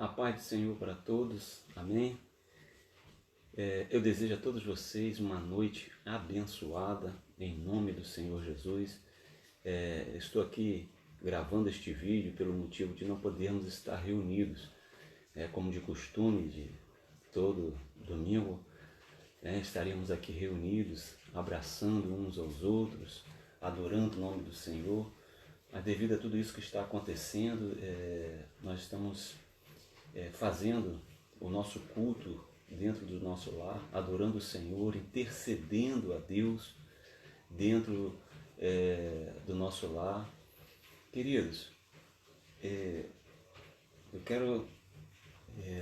A paz do Senhor para todos, amém? Eu desejo a todos vocês uma noite abençoada, em nome do Senhor Jesus. Estou aqui gravando este vídeo pelo motivo de não podermos estar reunidos, como de costume, de todo domingo, estaríamos aqui reunidos, abraçando uns aos outros, adorando o nome do Senhor. Mas devido a tudo isso que está acontecendo, nós estamos fazendo o nosso culto dentro do nosso lar, adorando o Senhor, intercedendo a Deus dentro do nosso lar. Queridos, eu quero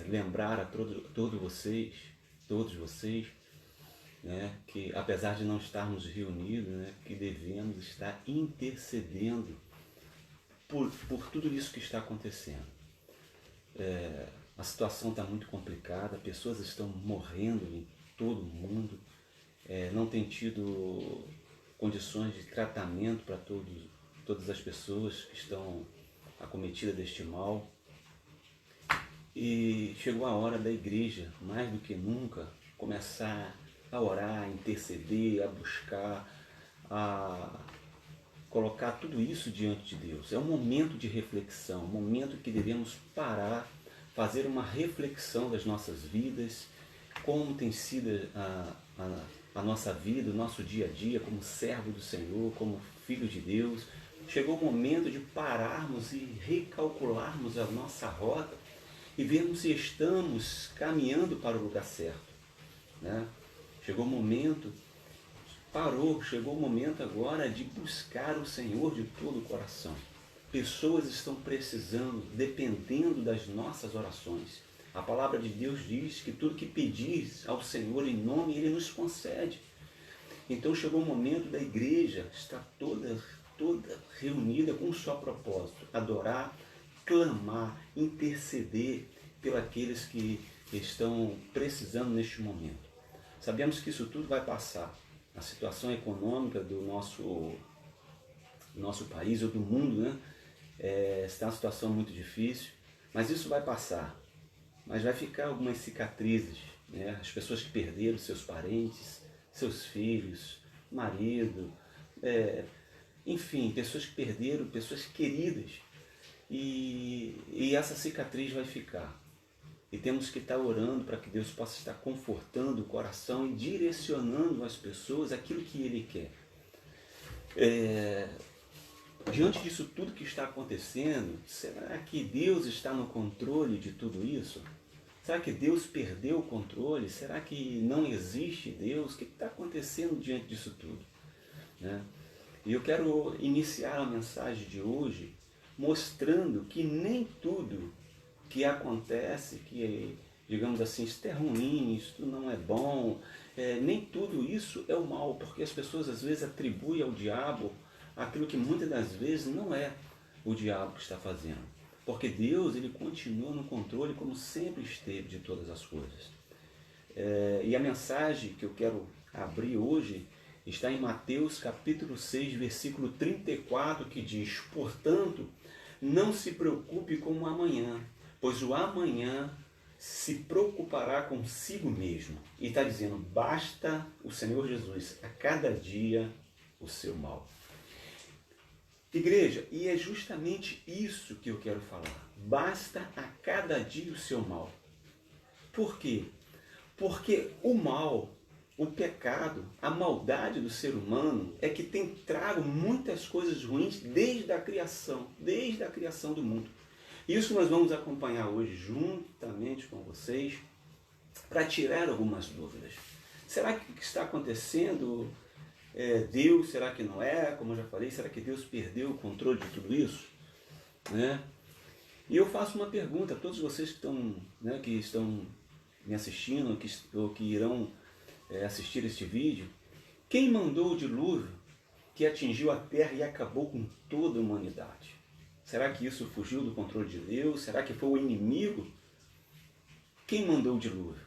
lembrar a todos vocês, que apesar de não estarmos reunidos, que devemos estar intercedendo por tudo isso que está acontecendo. A situação está muito complicada, pessoas estão morrendo em todo o mundo, não tem tido condições de tratamento para todas as pessoas que estão acometidas deste mal. E chegou a hora da igreja, mais do que nunca, começar a orar, a interceder, a buscar, a colocar tudo isso diante de Deus. É um momento de reflexão, um momento que devemos parar, fazer uma reflexão das nossas vidas, como tem sido a nossa vida, o nosso dia a dia como servo do Senhor, como filho de Deus. Chegou o momento de pararmos e recalcularmos a nossa rota e vermos se estamos caminhando para o lugar certo. Chegou o momento, chegou o momento agora de buscar o Senhor de todo o coração. Pessoas estão precisando, dependendo das nossas orações. A palavra de Deus diz que tudo que pedis ao Senhor em nome, Ele nos concede. Então chegou o momento da igreja estar toda reunida com um só propósito: adorar, clamar, interceder pelos que estão precisando neste momento. Sabemos que isso tudo vai passar. A situação econômica do nosso país ou do mundo, está uma situação muito difícil, mas isso vai passar. Mas vai ficar algumas cicatrizes, as pessoas que perderam seus parentes, seus filhos, marido, enfim, pessoas que perderam, pessoas queridas. E essa cicatriz vai ficar. E temos que estar orando para que Deus possa estar confortando o coração e direcionando as pessoas aquilo que Ele quer. Diante disso tudo que está acontecendo, será que Deus está no controle de tudo isso? Será que Deus perdeu o controle? Será que não existe Deus? O que está acontecendo diante disso tudo? E eu quero iniciar a mensagem de hoje mostrando que nem tudo que acontece, que, digamos assim, isso é ruim, isso não é bom, nem tudo isso é o mal, porque as pessoas às vezes atribuem ao diabo aquilo que muitas das vezes não é o diabo que está fazendo. Porque Deus, Ele continua no controle como sempre esteve de todas as coisas. E a mensagem que eu quero abrir hoje está em Mateus capítulo 6, versículo 34, que diz: portanto, não se preocupe com o amanhã, pois o amanhã se preocupará consigo mesmo. E está dizendo, basta o Senhor Jesus a cada dia o seu mal. Igreja, e é justamente isso que eu quero falar. Basta a cada dia o seu mal. Por quê? Porque o mal, o pecado, a maldade do ser humano é que tem trago muitas coisas ruins desde a criação do mundo. Isso nós vamos acompanhar hoje juntamente com vocês para tirar algumas dúvidas. Será que o que está acontecendo Deus? Será que não é? Como eu já falei, será que Deus perdeu o controle de tudo isso? E eu faço uma pergunta a todos vocês que estão me assistindo, ou que irão assistir este vídeo. Quem mandou o dilúvio que atingiu a terra e acabou com toda a humanidade? Será que isso fugiu do controle de Deus? Será que foi o inimigo? Quem mandou o dilúvio?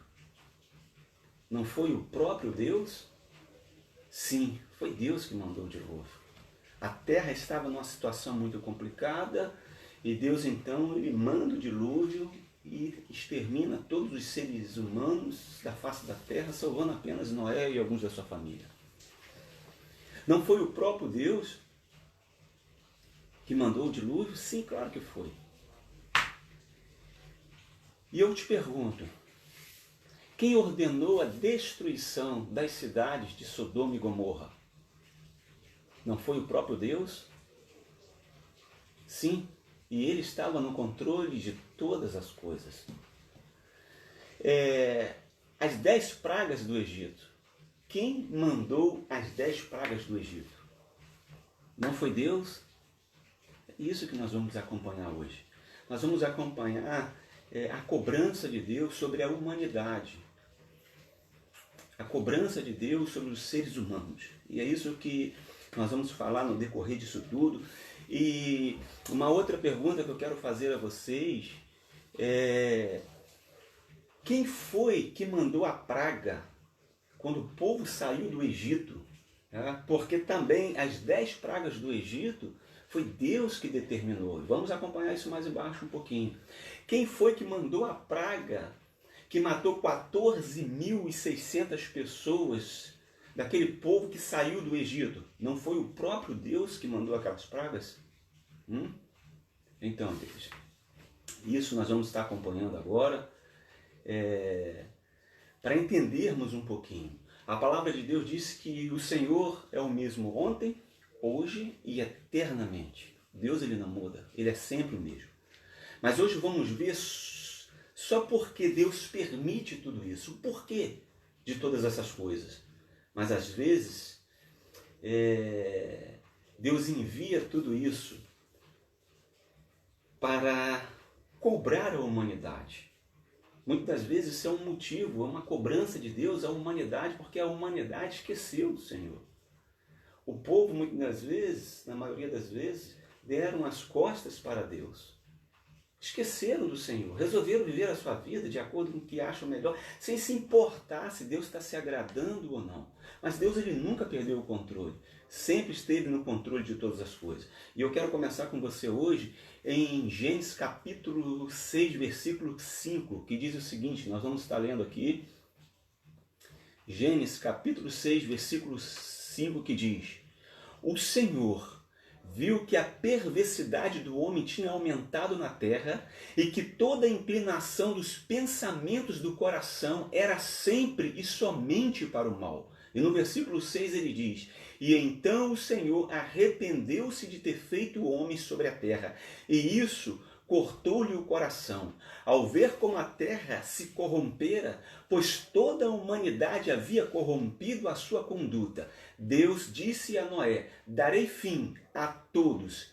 Não foi o próprio Deus? Sim, foi Deus que mandou o dilúvio. A terra estava numa situação muito complicada e Deus então ele manda o dilúvio e extermina todos os seres humanos da face da terra, salvando apenas Noé e alguns da sua família. Não foi o próprio Deus que mandou o dilúvio? Sim, claro que foi. E eu te pergunto, quem ordenou a destruição das cidades de Sodoma e Gomorra? Não foi o próprio Deus? Sim, e ele estava no controle de todas as coisas. As 10 pragas do Egito. Quem mandou as 10 pragas do Egito? Não foi Deus? É isso que nós vamos acompanhar hoje. Nós vamos acompanhar a cobrança de Deus sobre a humanidade. A cobrança de Deus sobre os seres humanos. E é isso que nós vamos falar no decorrer disso tudo. E uma outra pergunta que eu quero fazer a vocês é: quem foi que mandou a praga quando o povo saiu do Egito? Porque também as 10 pragas do Egito foi Deus que determinou. Vamos acompanhar isso mais embaixo um pouquinho. Quem foi que mandou a praga que matou 14.600 pessoas daquele povo que saiu do Egito? Não foi o próprio Deus que mandou aquelas pragas? Então, Deus, isso nós vamos estar acompanhando agora, para entendermos um pouquinho. A palavra de Deus diz que o Senhor é o mesmo ontem, hoje e eternamente. Deus, ele não muda, ele é sempre o mesmo. Mas hoje vamos ver só porque Deus permite tudo isso, o porquê de todas essas coisas. Mas às vezes, Deus envia tudo isso para cobrar a humanidade. Muitas das vezes isso é um motivo, é uma cobrança de Deus à humanidade, porque a humanidade esqueceu do Senhor. O povo, muitas das vezes, na maioria das vezes, deram as costas para Deus. Esqueceram do Senhor, resolveram viver a sua vida de acordo com o que acham melhor, sem se importar se Deus está se agradando ou não. Mas Deus, ele nunca perdeu o controle, sempre esteve no controle de todas as coisas. E eu quero começar com você hoje em Gênesis capítulo 6, versículo 5, que diz o seguinte, nós vamos estar lendo aqui, Gênesis capítulo 6, versículo 5, que diz: o Senhor viu que a perversidade do homem tinha aumentado na terra e que toda a inclinação dos pensamentos do coração era sempre e somente para o mal. E no versículo 6 ele diz: e então o Senhor arrependeu-se de ter feito o homem sobre a terra, e isso cortou-lhe o coração, ao ver como a terra se corrompera, pois toda a humanidade havia corrompido a sua conduta. Deus disse a Noé: darei fim a todos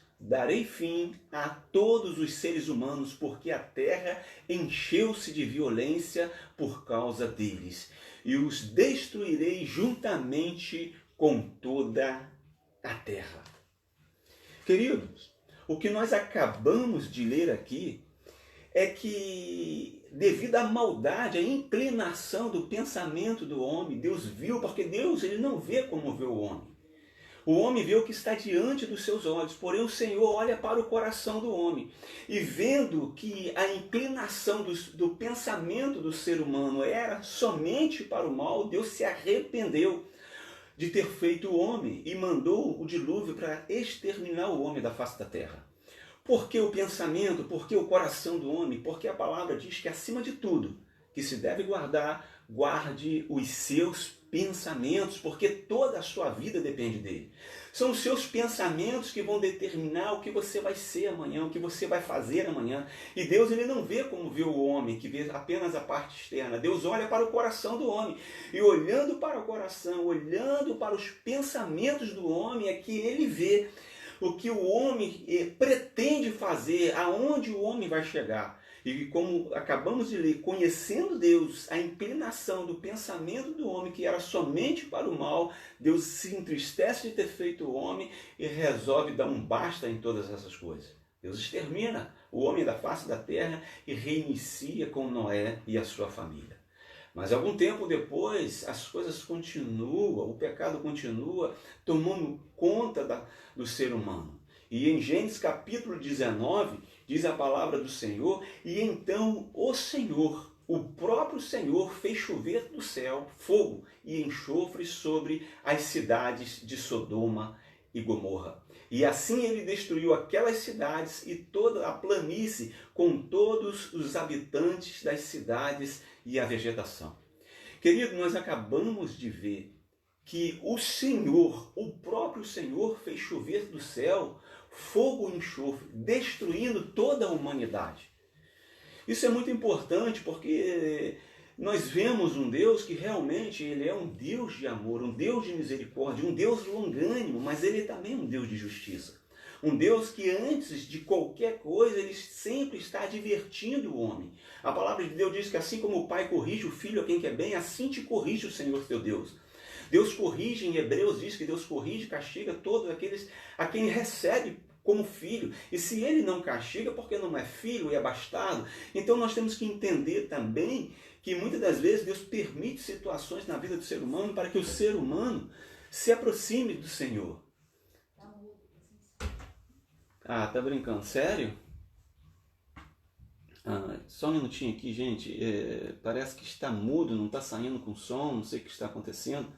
os seres humanos, porque a terra encheu-se de violência por causa deles, e os destruirei juntamente com toda a terra. Queridos, o que nós acabamos de ler aqui é que, devido à maldade, à inclinação do pensamento do homem, Deus viu, porque Deus, ele não vê como vê o homem. O homem vê o que está diante dos seus olhos, porém o Senhor olha para o coração do homem. E vendo que a inclinação do pensamento do ser humano era somente para o mal, Deus se arrependeu de ter feito o homem e mandou o dilúvio para exterminar o homem da face da terra. Por que o pensamento? Por que o coração do homem? Porque a palavra diz que, acima de tudo, que se deve guardar, guarde os seus pensamentos, porque toda a sua vida depende dele. São os seus pensamentos que vão determinar o que você vai ser amanhã, o que você vai fazer amanhã. E Deus, ele não vê como vê o homem, que vê apenas a parte externa. Deus olha para o coração do homem. E olhando para o coração, olhando para os pensamentos do homem, é que ele vê o que o homem pretende fazer, aonde o homem vai chegar. E como acabamos de ler, conhecendo Deus, a inclinação do pensamento do homem, que era somente para o mal, Deus se entristece de ter feito o homem e resolve dar um basta em todas essas coisas. Deus extermina o homem da face da terra e reinicia com Noé e a sua família. Mas algum tempo depois, as coisas continuam, o pecado continua tomando conta do ser humano. E em Gênesis capítulo 19, diz a palavra do Senhor, e então o Senhor, o próprio Senhor, fez chover do céu fogo e enxofre sobre as cidades de Sodoma e Gomorra. E assim ele destruiu aquelas cidades e toda a planície com todos os habitantes das cidades e a vegetação. Querido, nós acabamos de ver que o Senhor, o próprio Senhor, fez chover do céu fogo e enxofre, destruindo toda a humanidade. Isso é muito importante porque nós vemos um Deus que realmente ele é um Deus de amor, um Deus de misericórdia, um Deus longânimo, mas ele também é um Deus de justiça. Um Deus que antes de qualquer coisa, ele sempre está divertindo o homem. A palavra de Deus diz que assim como o pai corrige o filho a quem quer bem, assim te corrige o Senhor teu Deus. Deus corrige, em Hebreus diz que Deus corrige e castiga todos aqueles a quem recebe como filho. E se ele não castiga, porque não é filho e é bastardo, então nós temos que entender também que muitas das vezes Deus permite situações na vida do ser humano para que o ser humano se aproxime do Senhor. Ah, tá brincando? Sério? Só um minutinho aqui, gente. Parece que está mudo, não está saindo com som, não sei o que está acontecendo.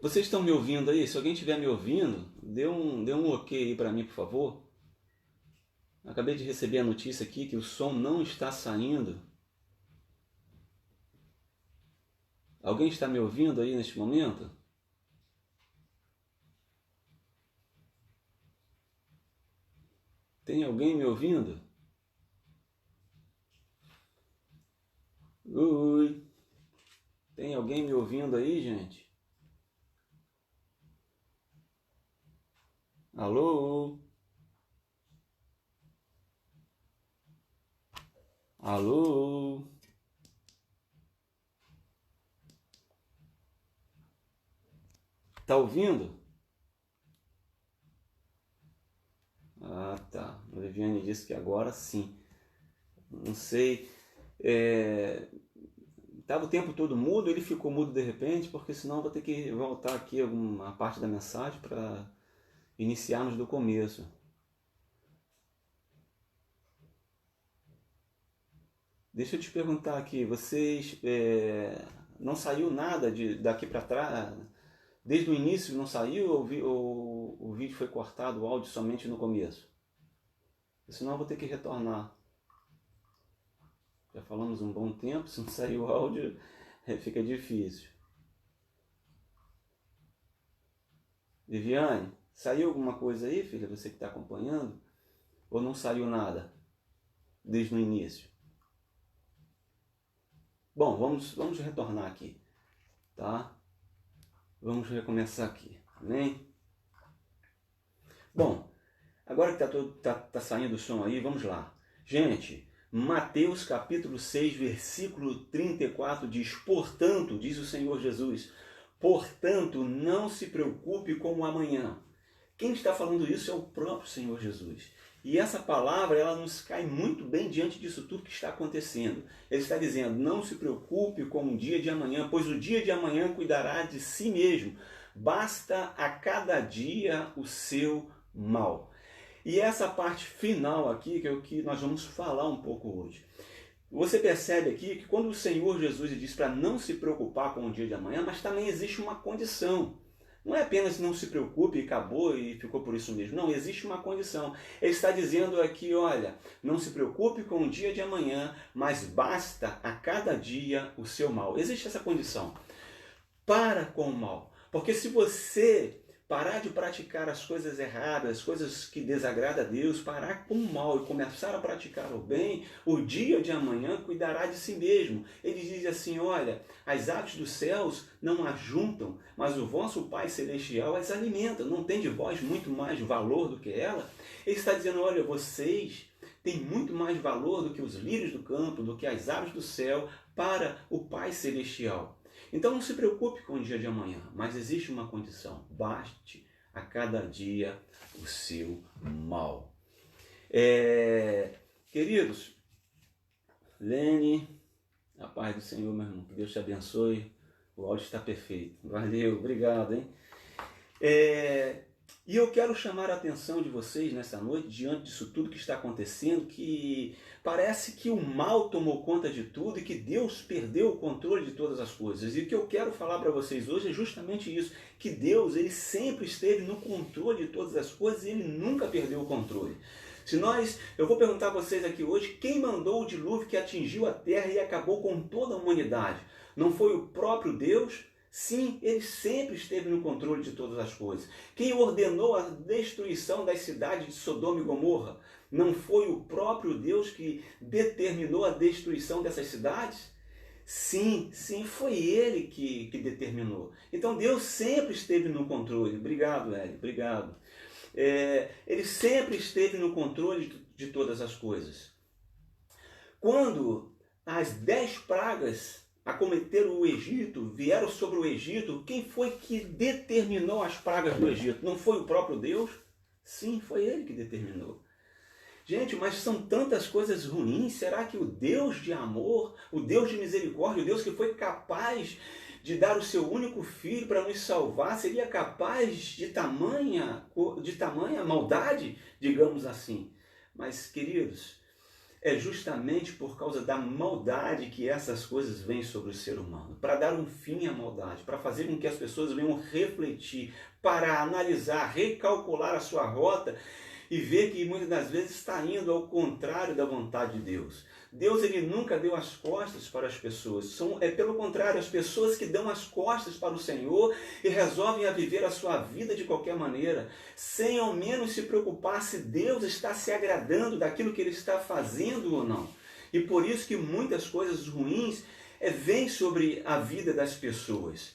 Vocês estão me ouvindo aí? Se alguém estiver me ouvindo, dê um ok aí para mim, por favor. Acabei de receber a notícia aqui que o som não está saindo. Alguém está me ouvindo aí neste momento? Tem alguém me ouvindo? Ui! Tem alguém me ouvindo aí, gente? Alô? Alô? Tá ouvindo? Ah, tá. A Viviane disse que agora sim. Não sei. Tava o tempo todo mudo, ele ficou mudo de repente, porque senão eu vou ter que voltar aqui alguma parte da mensagem para iniciarmos do começo. Deixa eu te perguntar aqui, vocês não saiu nada daqui para trás? Desde o início não saiu ou o vídeo foi cortado, o áudio somente no começo? Senão eu vou ter que retornar. Já falamos um bom tempo, se não sair o áudio fica difícil. Viviane, saiu alguma coisa aí, filha? Você que está acompanhando? Ou não saiu nada desde o início? Bom, vamos retornar aqui, tá? Vamos recomeçar aqui, amém? Bom, agora que tá saindo o som aí, vamos lá. Gente, Mateus capítulo 6, versículo 34 diz: portanto, diz o Senhor Jesus, portanto, não se preocupe com o amanhã. Quem está falando isso é o próprio Senhor Jesus. E essa palavra, ela nos cai muito bem diante disso tudo que está acontecendo. Ele está dizendo, não se preocupe com o dia de amanhã, pois o dia de amanhã cuidará de si mesmo. Basta a cada dia o seu mal. E essa parte final aqui, que é o que nós vamos falar um pouco hoje. Você percebe aqui que quando o Senhor Jesus diz para não se preocupar com o dia de amanhã, mas também existe uma condição. Não é apenas não se preocupe e acabou e ficou por isso mesmo. Não, existe uma condição. Ele está dizendo aqui, olha, não se preocupe com o dia de amanhã, mas basta a cada dia o seu mal. Existe essa condição. Para com o mal. Porque se você parar de praticar as coisas erradas, as coisas que desagradam a Deus, parar com o mal e começar a praticar o bem, o dia de amanhã cuidará de si mesmo. Ele diz assim, olha, as aves dos céus não ajuntam, mas o vosso Pai Celestial as alimenta. Não tem de vós muito mais valor do que ela? Ele está dizendo, olha, vocês têm muito mais valor do que os lírios do campo, do que as aves do céu, para o Pai Celestial. Então não se preocupe com o dia de amanhã, mas existe uma condição, baste a cada dia o seu mal. Queridos, Lene, a paz do Senhor, meu irmão, que Deus te abençoe, o áudio está perfeito, valeu, obrigado, hein? E eu quero chamar a atenção de vocês nessa noite, diante disso tudo que está acontecendo, que parece que o mal tomou conta de tudo e que Deus perdeu o controle de todas as coisas. E o que eu quero falar para vocês hoje é justamente isso, que Deus, ele sempre esteve no controle de todas as coisas e ele nunca perdeu o controle. Eu vou perguntar a vocês aqui hoje, quem mandou o dilúvio que atingiu a terra e acabou com toda a humanidade? Não foi o próprio Deus? Sim, ele sempre esteve no controle de todas as coisas. Quem ordenou a destruição das cidades de Sodoma e Gomorra? Não foi o próprio Deus que determinou a destruição dessas cidades? Sim, foi ele que determinou. Então Deus sempre esteve no controle. Obrigado, Hélio, obrigado. Ele sempre esteve no controle de todas as coisas. Quando as 10 pragas acometeram o Egito, vieram sobre o Egito, quem foi que determinou as pragas do Egito? Não foi o próprio Deus? Sim, foi ele que determinou. Gente, mas são tantas coisas ruins, será que o Deus de amor, o Deus de misericórdia, o Deus que foi capaz de dar o seu único filho para nos salvar, seria capaz de tamanha maldade, digamos assim? Mas, queridos, é justamente por causa da maldade que essas coisas vêm sobre o ser humano. Para dar um fim à maldade, para fazer com que as pessoas venham refletir, para analisar, recalcular a sua rota e ver que muitas das vezes está indo ao contrário da vontade de Deus. Deus, ele nunca deu as costas para as pessoas. Pelo contrário, as pessoas que dão as costas para o Senhor e resolvem a viver a sua vida de qualquer maneira, sem ao menos se preocupar se Deus está se agradando daquilo que ele está fazendo ou não. E por isso que muitas coisas ruins vêm sobre a vida das pessoas.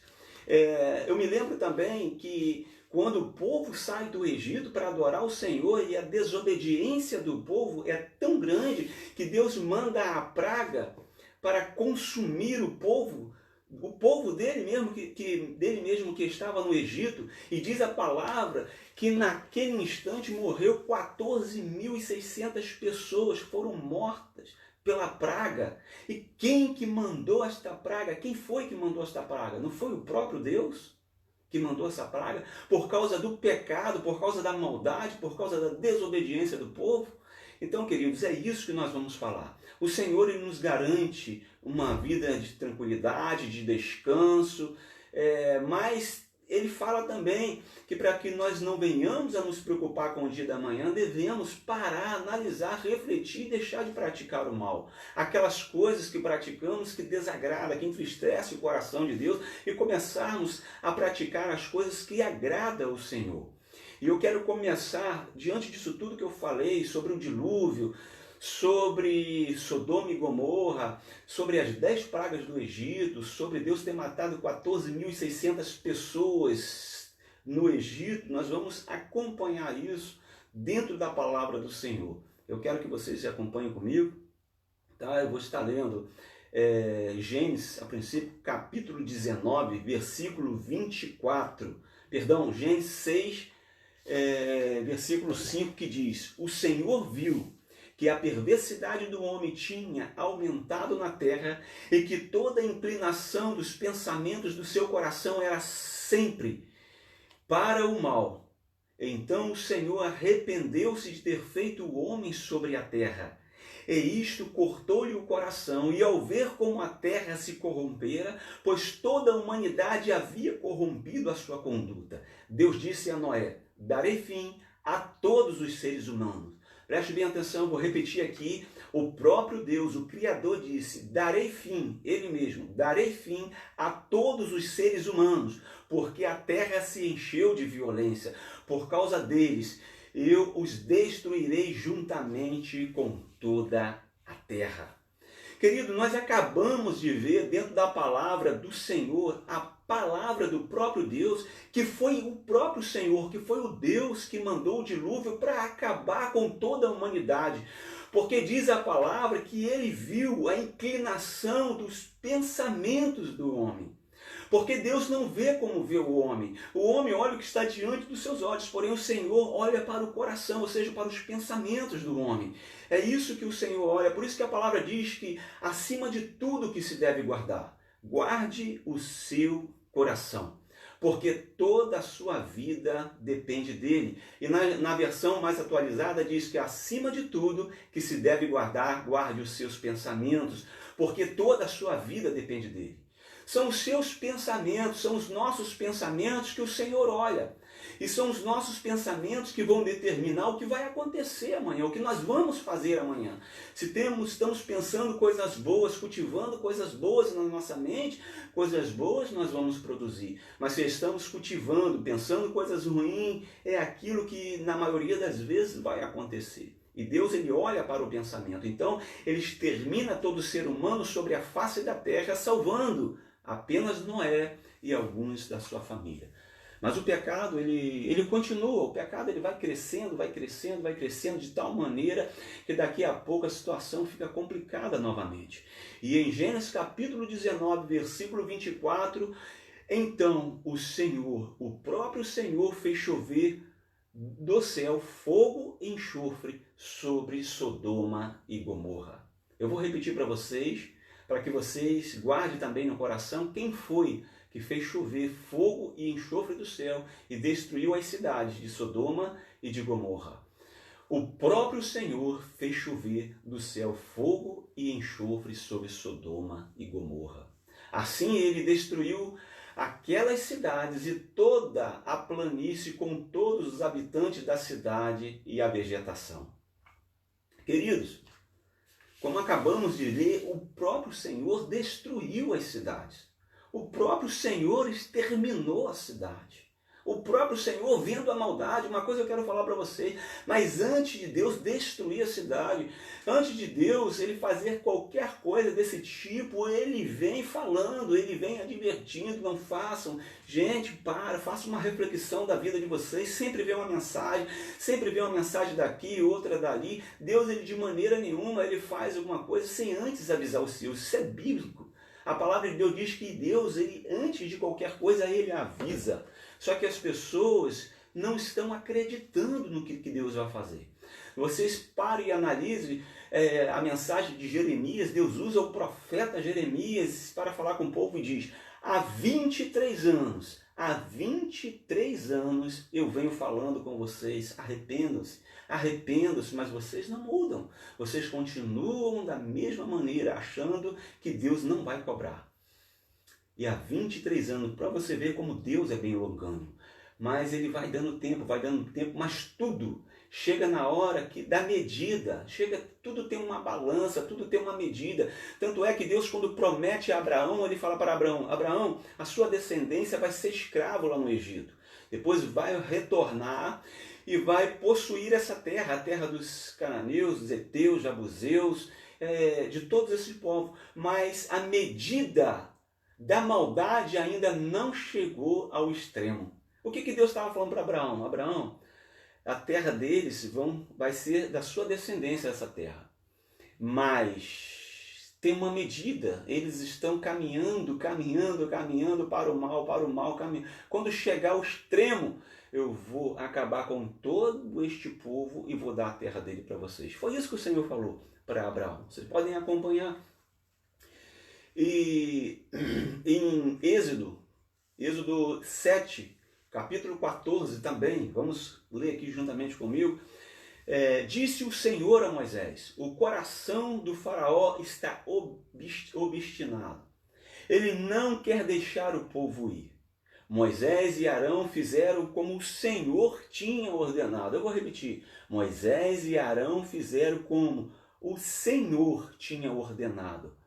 Eu me lembro também que quando o povo sai do Egito para adorar o Senhor e a desobediência do povo é tão grande que Deus manda a praga para consumir o povo dele mesmo que estava no Egito, e diz a palavra que naquele instante morreu 14.600 pessoas, foram mortas pela praga. E quem que mandou esta praga? Quem foi que mandou esta praga? Não foi o próprio Deus que mandou essa praga? Por causa do pecado, por causa da maldade, por causa da desobediência do povo? Então, queridos, é isso que nós vamos falar. O Senhor, ele nos garante uma vida de tranquilidade, de descanso, mas ele fala também que para que nós não venhamos a nos preocupar com o dia da manhã, devemos parar, analisar, refletir e deixar de praticar o mal. Aquelas coisas que praticamos que desagradam, que entristecem o coração de Deus, e começarmos a praticar as coisas que agradam o Senhor. E eu quero começar, diante disso tudo que eu falei, sobre o dilúvio, sobre Sodoma e Gomorra, sobre as 10 pragas do Egito, sobre Deus ter matado 14.600 pessoas no Egito. Nós vamos acompanhar isso dentro da palavra do Senhor. Eu quero que vocês se acompanhem comigo. Tá? Eu vou estar lendo Gênesis, a princípio, capítulo 19, versículo 24. Perdão, Gênesis 6, versículo 5, que diz: o Senhor viu que a perversidade do homem tinha aumentado na terra e que toda a inclinação dos pensamentos do seu coração era sempre para o mal. Então o Senhor arrependeu-se de ter feito o homem sobre a terra. E isto cortou-lhe o coração, e ao ver como a terra se corrompera, pois toda a humanidade havia corrompido a sua conduta, Deus disse a Noé: darei fim a todos os seres humanos. Preste bem atenção, vou repetir aqui. O próprio Deus, o Criador, disse: darei fim, ele mesmo, darei fim a todos os seres humanos, porque a terra se encheu de violência. Por causa deles, eu os destruirei juntamente com toda a terra. Querido, nós acabamos de ver dentro da palavra do Senhor, a palavra do próprio Deus, que foi o próprio Senhor, que foi o Deus que mandou o dilúvio para acabar com toda a humanidade. Porque diz a palavra que ele viu a inclinação dos pensamentos do homem. Porque Deus não vê como vê o homem. O homem olha o que está diante dos seus olhos, porém o Senhor olha para o coração, ou seja, para os pensamentos do homem. É isso que o Senhor olha. Por isso que a palavra diz que acima de tudo que se deve guardar, guarde o seu coração. porque toda a sua vida depende dele. E na versão mais atualizada diz que acima de tudo que se deve guardar, guarde os seus pensamentos, porque toda a sua vida depende dele. São os seus pensamentos, são os nossos pensamentos que o Senhor olha. E são os nossos pensamentos que vão determinar o que vai acontecer amanhã, o que nós vamos fazer amanhã. Se estamos pensando coisas boas, cultivando coisas boas na nossa mente, coisas boas nós vamos produzir. Mas se estamos cultivando, pensando coisas ruins, é aquilo que na maioria das vezes vai acontecer. E Deus, ele olha para o pensamento. Então, ele extermina todo ser humano sobre a face da terra, salvando apenas Noé e alguns da sua família. Mas o pecado, ele continua, o pecado ele vai crescendo, vai crescendo, vai crescendo de tal maneira que daqui a pouco a situação fica complicada novamente. E em Gênesis capítulo 19, versículo 24, então o Senhor, o próprio Senhor fez chover do céu fogo e enxofre sobre Sodoma e Gomorra. Eu vou repetir para vocês, para que vocês guardem também no coração quem foi que fez chover fogo e enxofre do céu e destruiu as cidades de Sodoma e de Gomorra. O próprio Senhor fez chover do céu fogo e enxofre sobre Sodoma e Gomorra. Assim ele destruiu aquelas cidades e toda a planície com todos os habitantes da cidade e a vegetação. Queridos, como acabamos de ler, o próprio Senhor destruiu as cidades. O próprio Senhor exterminou a cidade. O próprio Senhor, vendo a maldade, uma coisa eu quero falar para vocês, mas antes de Deus destruir a cidade, antes de Deus ele fazer qualquer coisa desse tipo, ele vem falando, ele vem advertindo, não façam. Gente, faça uma reflexão da vida de vocês, sempre vem uma mensagem daqui, outra dali. Deus, ele de maneira nenhuma, ele faz alguma coisa sem antes avisar os seus. Isso é bíblico. A palavra de Deus diz que Deus, ele, antes de qualquer coisa, ele avisa. Só que as pessoas não estão acreditando no que Deus vai fazer. Vocês parem e analisem a mensagem de Jeremias. Deus usa o profeta Jeremias para falar com o povo e diz: há 23 anos eu venho falando com vocês, arrependam-se, mas vocês não mudam. Vocês continuam da mesma maneira, achando que Deus não vai cobrar. E há 23 anos, para você ver como Deus é bem longânimo. Mas ele vai dando tempo, mas tudo chega na hora que dá medida. Tudo tem uma balança, tudo tem uma medida. Tanto é que Deus, quando promete a Abraão, ele fala para Abraão: Abraão, a sua descendência vai ser escravo lá no Egito. Depois vai retornar e vai possuir essa terra, a terra dos cananeus, dos heteus, jabuseus, de todos esses povos. Mas a medida da maldade ainda não chegou ao extremo. O que Deus estava falando para Abraão? Abraão, a terra deles vai ser da sua descendência essa terra. Mas tem uma medida. Eles estão caminhando para o mal. Quando chegar ao extremo, eu vou acabar com todo este povo e vou dar a terra dele para vocês. Foi isso que o Senhor falou para Abraão. Vocês podem acompanhar. E em Êxodo 7, capítulo 14 também, vamos ler aqui juntamente comigo. Disse o Senhor a Moisés: o coração do faraó está obstinado. Ele não quer deixar o povo ir. Moisés e Arão fizeram como o Senhor tinha ordenado. Eu vou repetir. Moisés e Arão fizeram como o Senhor tinha ordenado.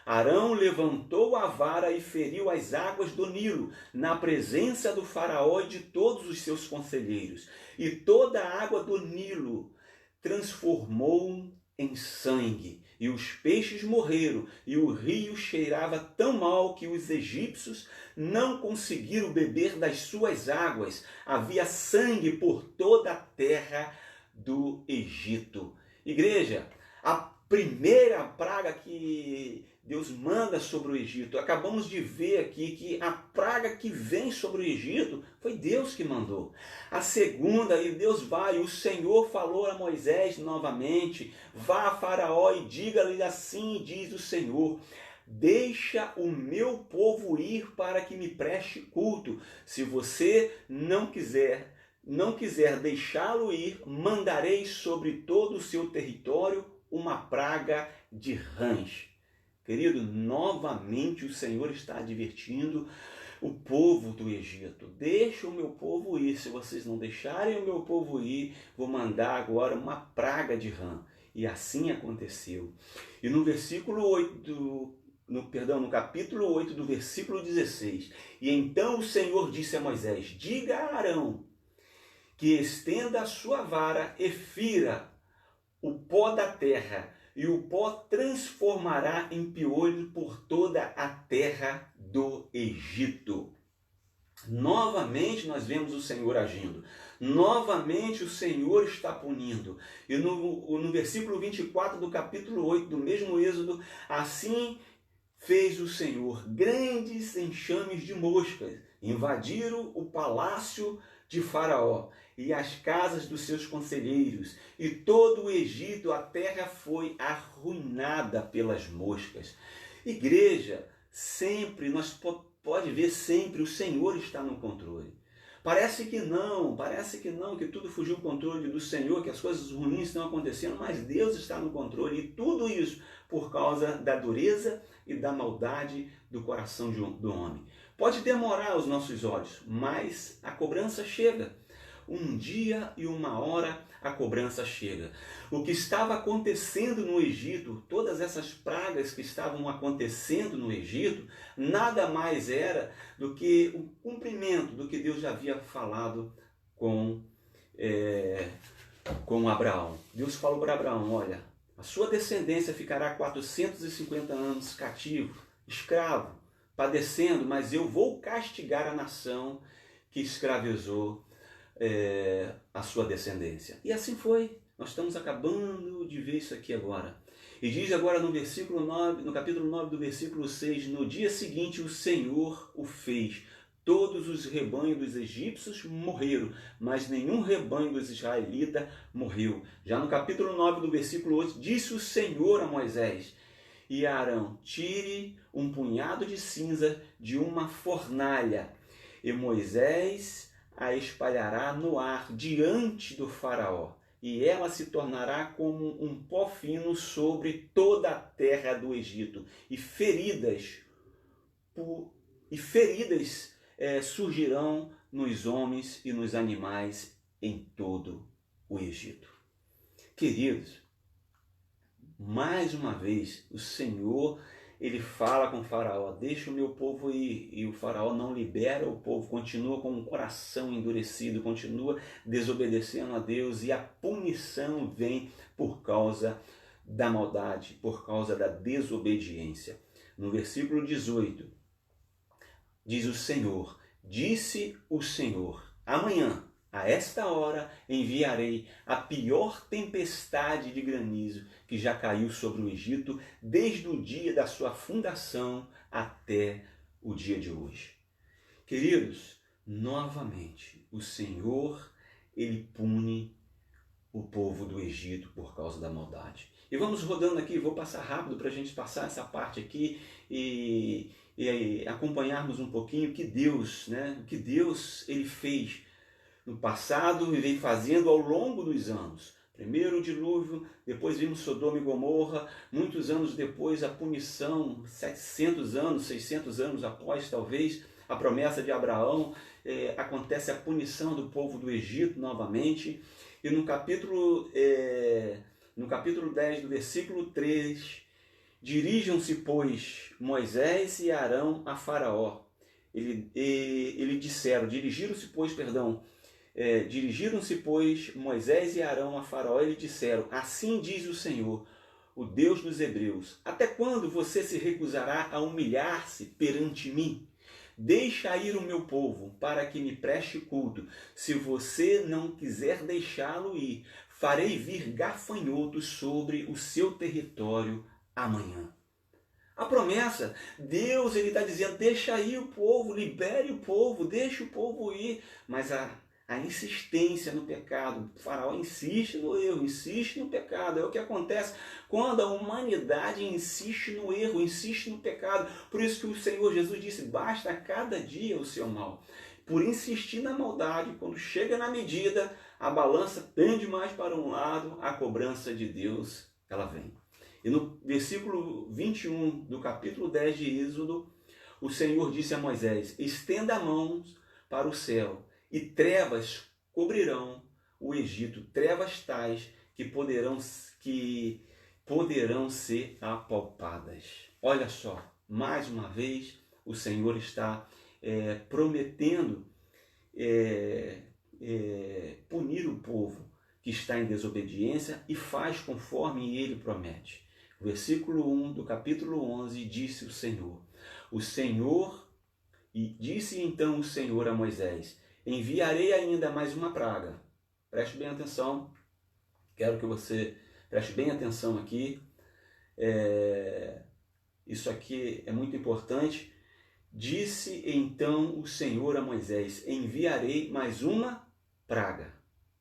Arão levantou a vara e feriu as águas do Nilo, na presença do faraó e de todos os seus conselheiros. E toda a água do Nilo transformou em sangue, e os peixes morreram, e o rio cheirava tão mal que os egípcios não conseguiram beber das suas águas. Havia sangue por toda a terra do Egito. Igreja, a primeira praga que Deus manda sobre o Egito, acabamos de ver aqui que a praga que vem sobre o Egito foi Deus que mandou. A segunda, e Deus vai, o Senhor falou a Moisés novamente: vá a Faraó e diga-lhe assim diz o Senhor: deixa o meu povo ir para que me preste culto. Se você não quiser deixá-lo ir, mandarei sobre todo o seu território uma praga de rãs. Querido, novamente o Senhor está advertindo o povo do Egito. Deixa o meu povo ir. Se vocês não deixarem o meu povo ir, vou mandar agora uma praga de rã. E assim aconteceu. E no versículo 8 no capítulo 8 do versículo 16. E então o Senhor disse a Moisés: diga a Arão que estenda a sua vara e fira o pó da terra, e o pó transformará em piolho por toda a terra do Egito. Novamente nós vemos o Senhor agindo. Novamente o Senhor está punindo. E no versículo 24 do capítulo 8 do mesmo Êxodo, assim fez o Senhor: grandes enxames de moscas invadiram o palácio de Faraó e as casas dos seus conselheiros, e todo o Egito, a terra foi arruinada pelas moscas. Igreja, sempre, nós pode ver sempre, o Senhor está no controle. Parece que não, que tudo fugiu do controle do Senhor, que as coisas ruins estão acontecendo, mas Deus está no controle, e tudo isso por causa da dureza e da maldade do coração do homem. Pode demorar aos nossos olhos, mas a cobrança chega. Um dia e uma hora a cobrança chega. O que estava acontecendo no Egito, todas essas pragas que estavam acontecendo no Egito, nada mais era do que o cumprimento do que Deus já havia falado com Abraão. Deus falou para Abraão: olha, a sua descendência ficará 450 anos cativo, escravo, padecendo, mas eu vou castigar a nação que escravizou a sua descendência. E assim foi. Nós estamos acabando de ver isso aqui agora. E diz agora no versículo 9, no capítulo 9 do versículo 6, no dia seguinte o Senhor o fez. Todos os rebanhos dos egípcios morreram, mas nenhum rebanho dos israelitas morreu. Já no capítulo 9 do versículo 8, disse o Senhor a Moisés e a Arão: tire um punhado de cinza de uma fornalha, e Moisés a espalhará no ar diante do Faraó, e ela se tornará como um pó fino sobre toda a terra do Egito, e feridas surgirão nos homens e nos animais em todo o Egito. Queridos, mais uma vez o Senhor, ele fala com o Faraó: deixa o meu povo ir. E o Faraó não libera o povo, continua com o coração endurecido, continua desobedecendo a Deus, e a punição vem por causa da maldade, por causa da desobediência. No versículo 18, diz o Senhor: disse o Senhor, amanhã, a esta hora, enviarei a pior tempestade de granizo que já caiu sobre o Egito desde o dia da sua fundação até o dia de hoje. Queridos, novamente, o Senhor, ele pune o povo do Egito por causa da maldade. E vamos rodando aqui, vou passar rápido para a gente passar essa parte aqui e acompanharmos um pouquinho o que Deus ele fez no passado e vem fazendo ao longo dos anos. Primeiro o dilúvio, depois vimos Sodoma e Gomorra, muitos anos depois a punição, 700 anos, 600 anos após talvez a promessa de Abraão, acontece a punição do povo do Egito novamente. E no capítulo 10 do versículo 3, dirijam-se, pois, Moisés e Arão a Faraó. Dirigiram-se, pois, Moisés e Arão a Faraó e lhe disseram: assim diz o Senhor, o Deus dos Hebreus: até quando você se recusará a humilhar-se perante mim? Deixa ir o meu povo, para que me preste culto. Se você não quiser deixá-lo ir, farei vir gafanhotos sobre o seu território amanhã. A promessa, Deus, ele está dizendo: deixa ir o povo, libere o povo, deixe o povo ir. Mas A insistência no pecado. O faraó insiste no erro, insiste no pecado. É o que acontece quando a humanidade insiste no erro, insiste no pecado. Por isso que o Senhor Jesus disse, basta a cada dia o seu mal. Por insistir na maldade, quando chega na medida, a balança pende mais para um lado, a cobrança de Deus, ela vem. E no versículo 21 do capítulo 10 de Êxodo, o Senhor disse a Moisés, estenda a mão para o céu, e trevas cobrirão o Egito, trevas tais que poderão ser apalpadas. Olha só, mais uma vez o Senhor está prometendo punir o povo que está em desobediência e faz conforme ele promete. O versículo 1 do capítulo 11 disse e disse então o Senhor a Moisés, enviarei ainda mais uma praga. Preste bem atenção, quero que você preste bem atenção aqui. Isso aqui é muito importante. Disse então o Senhor a Moisés, enviarei mais uma praga.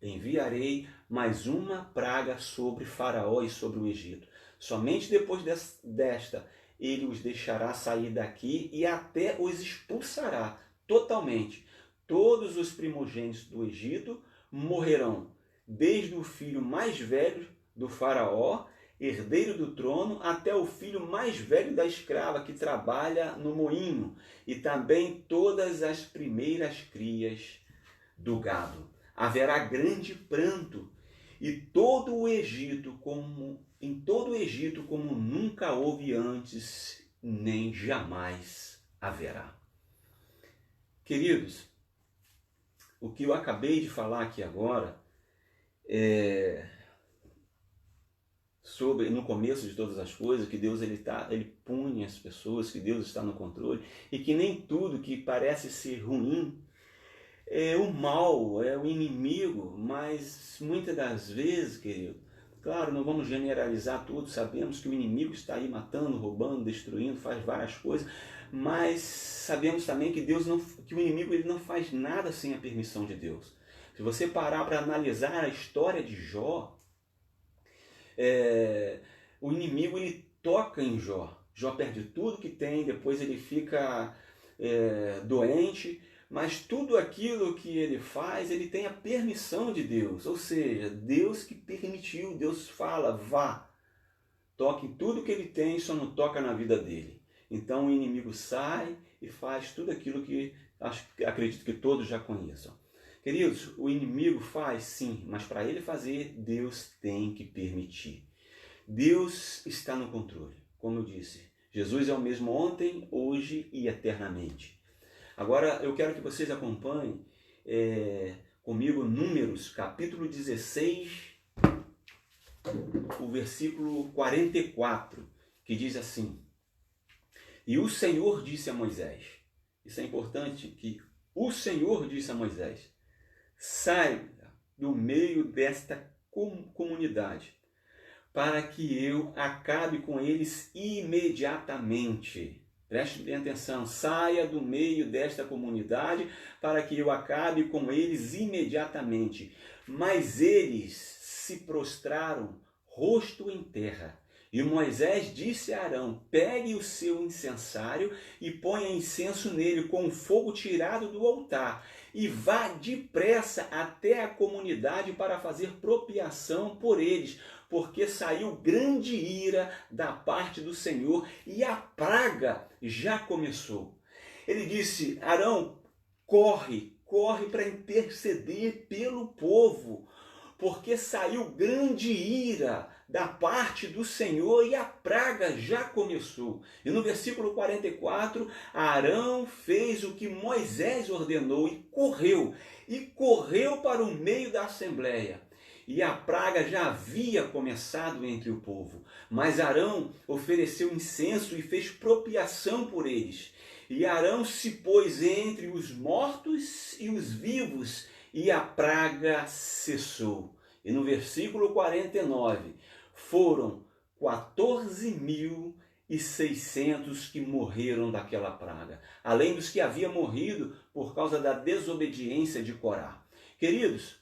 Enviarei mais uma praga sobre Faraó e sobre o Egito. Somente depois desta ele os deixará sair daqui e até os expulsará totalmente. Todos os primogênitos do Egito morrerão, desde o filho mais velho do Faraó, herdeiro do trono, até o filho mais velho da escrava que trabalha no moinho, e também todas as primeiras crias do gado. Haverá grande pranto, e todo o Egito como nunca houve antes, nem jamais haverá. Queridos, o que eu acabei de falar aqui agora sobre, no começo de todas as coisas, que Deus ele pune as pessoas, que Deus está no controle, e que nem tudo que parece ser ruim é o mal, é o inimigo, mas muitas das vezes, querido, claro, não vamos generalizar tudo, sabemos que o inimigo está aí matando, roubando, destruindo, faz várias coisas, mas sabemos também que que o inimigo ele não faz nada sem a permissão de Deus. Se você parar para analisar a história de Jó, o inimigo ele toca em Jó. Jó perde tudo que tem, depois ele fica doente, mas tudo aquilo que ele faz, ele tem a permissão de Deus, ou seja, Deus que permitiu, Deus fala, vá, toque em tudo que ele tem, só não toca na vida dele. Então o inimigo sai e faz tudo aquilo que acredito que todos já conheçam. Queridos, o inimigo faz sim, mas para ele fazer, Deus tem que permitir. Deus está no controle, como eu disse. Jesus é o mesmo ontem, hoje e eternamente. Agora eu quero que vocês acompanhem comigo Números, capítulo 16, o versículo 44, que diz assim: e o Senhor disse a Moisés, isso é importante, que o Senhor disse a Moisés, saia do meio desta comunidade, para que eu acabe com eles imediatamente. Preste bem atenção, saia do meio desta comunidade para que eu acabe com eles imediatamente. Mas eles se prostraram, rosto em terra. E Moisés disse a Arão, pegue o seu incensário e ponha incenso nele com o fogo tirado do altar. E vá depressa até a comunidade para fazer propiação por eles, porque saiu grande ira da parte do Senhor e a praga já começou. Ele disse, Arão, corre para interceder pelo povo, porque saiu grande ira da parte do Senhor e a praga já começou. E no versículo 44, Arão fez o que Moisés ordenou e correu para o meio da assembleia. E a praga já havia começado entre o povo, mas Arão ofereceu incenso e fez propiação por eles. E Arão se pôs entre os mortos e os vivos, e a praga cessou. E no versículo 49, foram 14.600 que morreram daquela praga, além dos que haviam morrido por causa da desobediência de Corá. Queridos,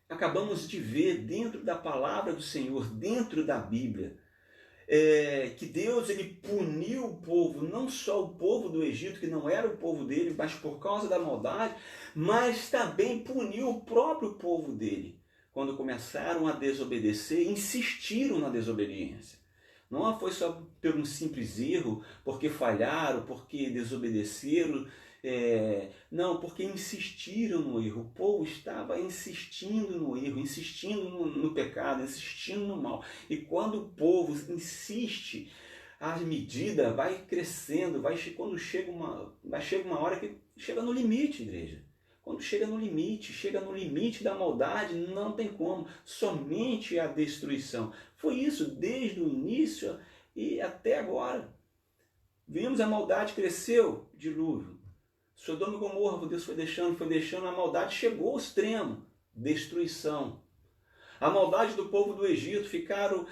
acabamos de ver dentro da palavra do Senhor, dentro da Bíblia, que Deus ele puniu o povo, não só o povo do Egito, que não era o povo dele, mas por causa da maldade, mas também puniu o próprio povo dele, quando começaram a desobedecer, insistiram na desobediência. Não foi só por um simples erro, porque falharam, porque desobedeceram, não, porque insistiram no erro. O povo estava insistindo no erro, insistindo no pecado, insistindo no mal. E quando o povo insiste, a medida vai crescendo, quando chega uma hora que chega no limite, igreja. Quando chega no limite da maldade, não tem como, somente a destruição. Foi isso desde o início e até agora. Vimos a maldade cresceu, dilúvio. Sodoma e Gomorra, Deus foi deixando, a maldade chegou ao extremo, destruição. A maldade do povo do Egito ficaram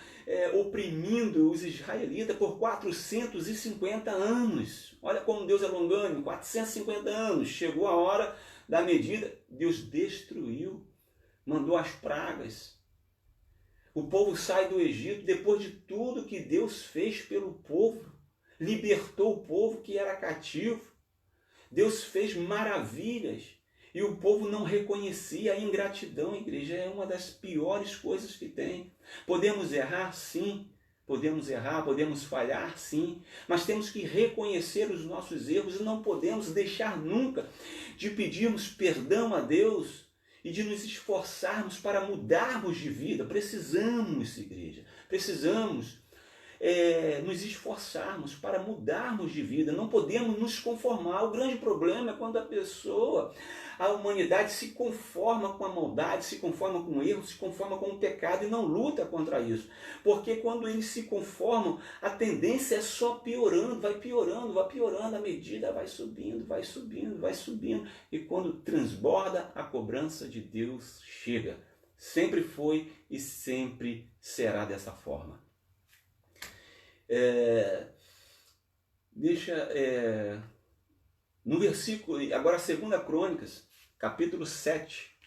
oprimindo os israelitas por 450 anos. Olha como Deus é longânimo, 450 anos. Chegou a hora da medida, Deus destruiu, mandou as pragas. O povo sai do Egito depois de tudo que Deus fez pelo povo. Libertou o povo que era cativo. Deus fez maravilhas e o povo não reconhecia. A ingratidão, igreja, é uma das piores coisas que tem. Podemos errar, sim. Podemos errar, podemos falhar, sim. Mas temos que reconhecer os nossos erros e não podemos deixar nunca de pedirmos perdão a Deus e de nos esforçarmos para mudarmos de vida. Precisamos, igreja, precisamos nos esforçarmos para mudarmos de vida. Não podemos nos conformar. O grande problema é quando a humanidade se conforma com a maldade, se conforma com o erro, se conforma com o pecado e não luta contra isso. Porque quando eles se conformam, a tendência é só piorando, vai piorando, a medida vai subindo. E quando transborda, a cobrança de Deus chega. Sempre foi e sempre será dessa forma. No versículo, agora 2 Crônicas, capítulo 7,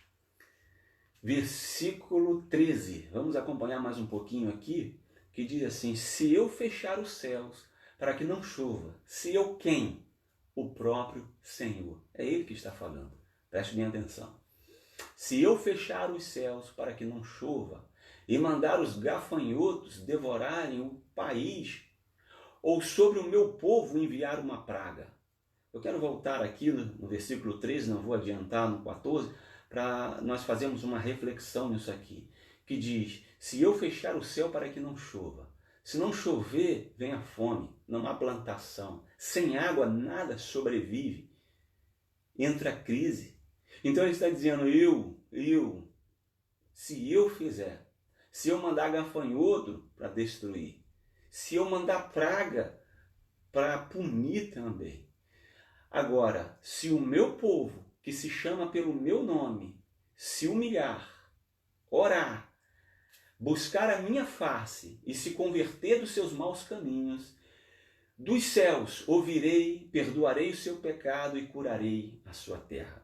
versículo 13. Vamos acompanhar mais um pouquinho aqui, que diz assim: se eu fechar os céus para que não chova, se eu quem? O próprio Senhor. É Ele que está falando. Preste bem atenção. Se eu fechar os céus para que não chova, e mandar os gafanhotos devorarem o país, ou sobre o meu povo enviar uma praga. Eu quero voltar aqui no versículo 13, não vou adiantar no 14, para nós fazermos uma reflexão nisso aqui, que diz: se eu fechar o céu para que não chova, se não chover, vem a fome, não há plantação, sem água nada sobrevive, entra a crise. Então ele está dizendo, se eu fizer, se eu mandar gafanhoto para destruir, se eu mandar praga para punir também. Agora, se o meu povo, que se chama pelo meu nome, se humilhar, orar, buscar a minha face e se converter dos seus maus caminhos, dos céus ouvirei, perdoarei o seu pecado e curarei a sua terra.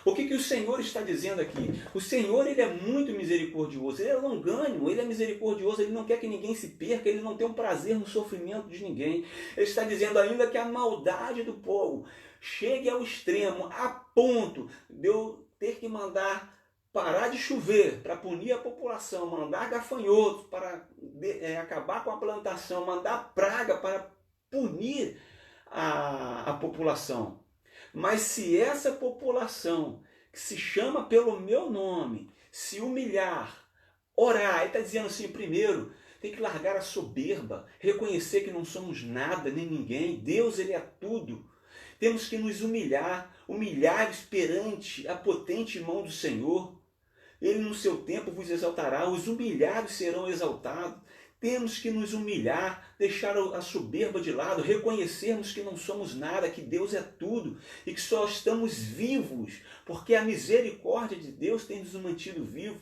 O que o Senhor está dizendo aqui? O Senhor, ele é muito misericordioso, ele é longânimo, ele é misericordioso, ele não quer que ninguém se perca, ele não tem um prazer no sofrimento de ninguém. Ele está dizendo ainda que a maldade do povo chegue ao extremo, a ponto de eu ter que mandar parar de chover para punir a população, mandar gafanhotos para acabar com a plantação, mandar praga para punir a população. Mas se essa população que se chama pelo meu nome se humilhar, orar, ele está dizendo assim, primeiro, tem que largar a soberba, reconhecer que não somos nada, nem ninguém, Deus ele é tudo. Temos que nos humilhar perante a potente mão do Senhor. Ele no seu tempo vos exaltará, os humilhados serão exaltados. Temos que nos humilhar, deixar a soberba de lado, reconhecermos que não somos nada, que Deus é tudo e que só estamos vivos porque a misericórdia de Deus tem nos mantido vivos.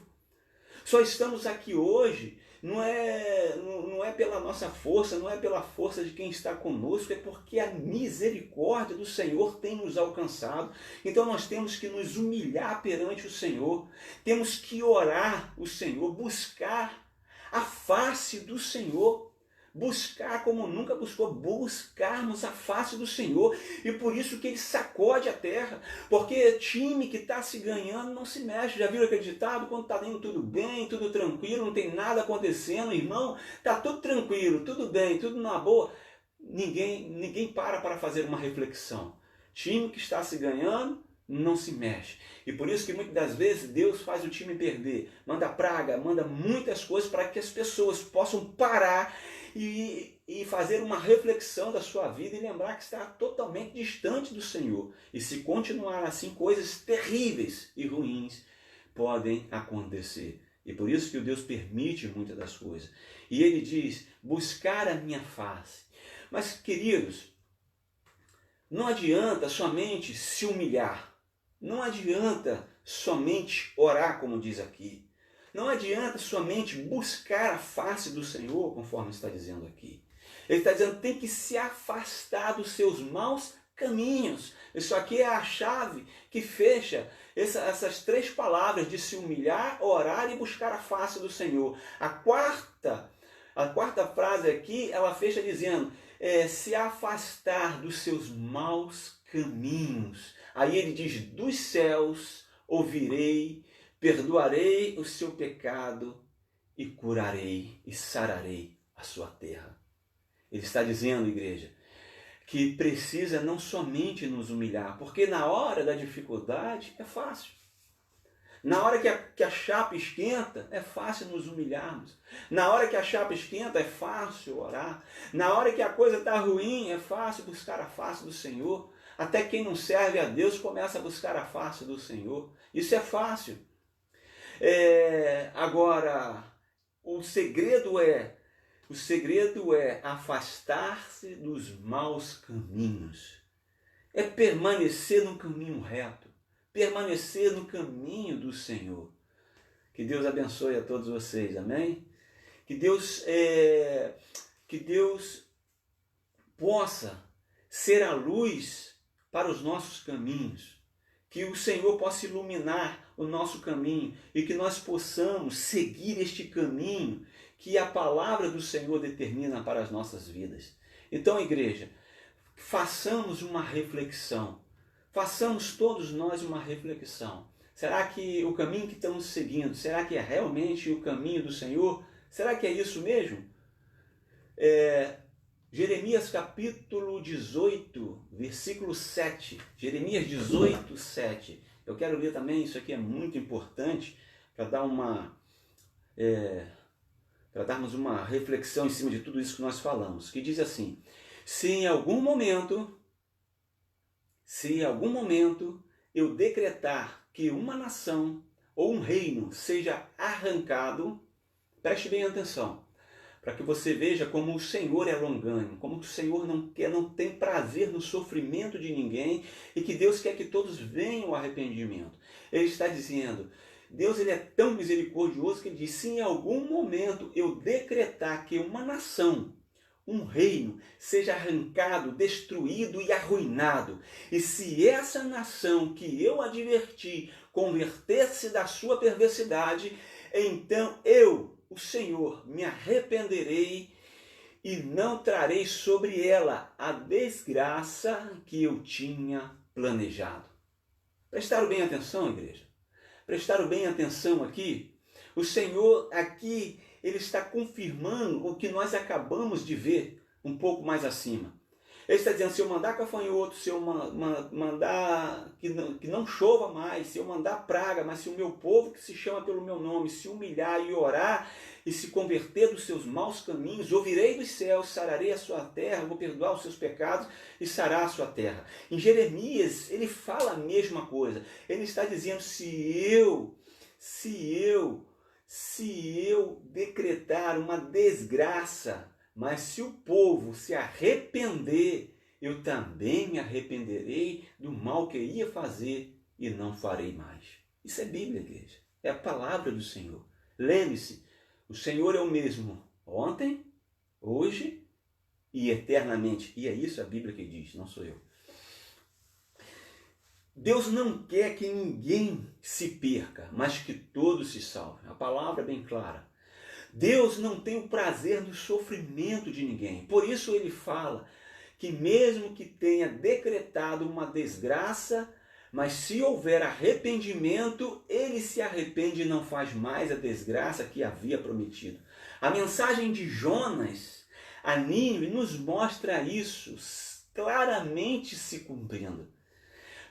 Só estamos aqui hoje não é pela nossa força, não é pela força de quem está conosco, é porque a misericórdia do Senhor tem nos alcançado. Então nós temos que nos humilhar perante o Senhor, temos que orar o Senhor, buscar a face do Senhor. Buscar como nunca buscou, buscarmos a face do Senhor. E por isso que ele sacode a terra. Porque time que está se ganhando não se mexe. Já viram aquele ditado? Quando está indo tudo bem, tudo tranquilo, não tem nada acontecendo, irmão, está tudo tranquilo, tudo bem, tudo na boa. Ninguém para fazer uma reflexão. Time que está se ganhando não se mexe. E por isso que muitas das vezes Deus faz o time perder. Manda praga, manda muitas coisas para que as pessoas possam parar e fazer uma reflexão da sua vida e lembrar que está totalmente distante do Senhor. E se continuar assim, coisas terríveis e ruins podem acontecer. E por isso que o Deus permite muitas das coisas. E ele diz, buscar a minha face. Mas, queridos, não adianta somente se humilhar. Não adianta somente orar, como diz aqui. Não adianta somente buscar a face do Senhor, conforme está dizendo aqui. Ele está dizendo que tem que se afastar dos seus maus caminhos. Isso aqui é a chave que fecha essas três palavras de se humilhar, orar e buscar a face do Senhor. A quarta frase aqui, ela fecha dizendo, se afastar dos seus maus caminhos. Aí ele diz, dos céus ouvirei, perdoarei o seu pecado e curarei e sararei a sua terra. Ele está dizendo, igreja, que precisa não somente nos humilhar, porque na hora da dificuldade é fácil. Na hora que a chapa esquenta, é fácil nos humilharmos. Na hora que a chapa esquenta, é fácil orar. Na hora que a coisa está ruim, é fácil buscar a face do Senhor. Até quem não serve a Deus começa a buscar a face do Senhor. Isso é fácil. Agora, o segredo é afastar-se dos maus caminhos. É permanecer no caminho reto. Permanecer no caminho do Senhor. Que Deus abençoe a todos vocês, amém? Que Deus possa ser a luz para os nossos caminhos. Que o Senhor possa iluminar o nosso caminho e que nós possamos seguir este caminho que a palavra do Senhor determina para as nossas vidas. Então, igreja, façamos uma reflexão. Façamos todos nós uma reflexão. Será que o caminho que estamos seguindo, será que é realmente o caminho do Senhor? Será que é isso mesmo? Jeremias capítulo 18, versículo 7. Jeremias 18, 7. Eu quero ler também, isso aqui é muito importante, para darmos uma reflexão em cima de tudo isso que nós falamos. Que diz assim, se em algum momento eu decretar que uma nação ou um reino seja arrancado, preste bem atenção, para que você veja como o Senhor é longânimo, como o Senhor não tem prazer no sofrimento de ninguém e que Deus quer que todos venham ao arrependimento. Ele está dizendo, Deus ele é tão misericordioso que ele diz, se em algum momento eu decretar que uma nação, um reino, seja arrancado, destruído e arruinado, e se essa nação que eu adverti converter-se da sua perversidade, então eu, o Senhor, me arrependerei e não trarei sobre ela a desgraça que eu tinha planejado. Prestaram bem atenção, igreja? Prestaram bem atenção aqui? O Senhor aqui, ele está confirmando o que nós acabamos de ver um pouco mais acima. Ele está dizendo, se eu mandar gafanhoto, se eu mandar que não chova mais, se eu mandar praga, mas se o meu povo que se chama pelo meu nome se humilhar e orar e se converter dos seus maus caminhos, ouvirei dos céus, sararei a sua terra, vou perdoar os seus pecados e sarar a sua terra. Em Jeremias, ele fala a mesma coisa. Ele está dizendo, se eu decretar uma desgraça, mas se o povo se arrepender, eu também me arrependerei do mal que eu ia fazer e não farei mais. Isso é Bíblia, igreja. É a palavra do Senhor. Lembre-se, O Senhor é o mesmo ontem, hoje e eternamente. E é isso a Bíblia que diz, não sou eu. Deus não quer que ninguém se perca, mas que todos se salvem. A palavra é bem clara. Deus não tem o prazer no sofrimento de ninguém. Por isso ele fala que mesmo que tenha decretado uma desgraça, mas se houver arrependimento, ele se arrepende e não faz mais a desgraça que havia prometido. A mensagem de Jonas a Nínive nos mostra isso claramente se cumprindo.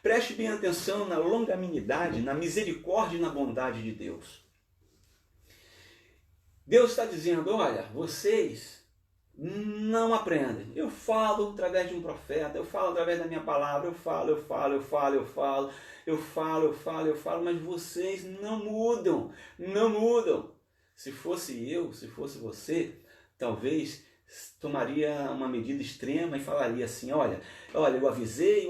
Preste bem atenção na longanimidade, na misericórdia e na bondade de Deus. Deus está dizendo, olha, vocês não aprendem. Eu falo através de um profeta, eu falo através da minha palavra, eu falo, mas vocês não mudam, não mudam. Se fosse eu, se fosse você, talvez tomaria uma medida extrema e falaria assim, olha, eu avisei,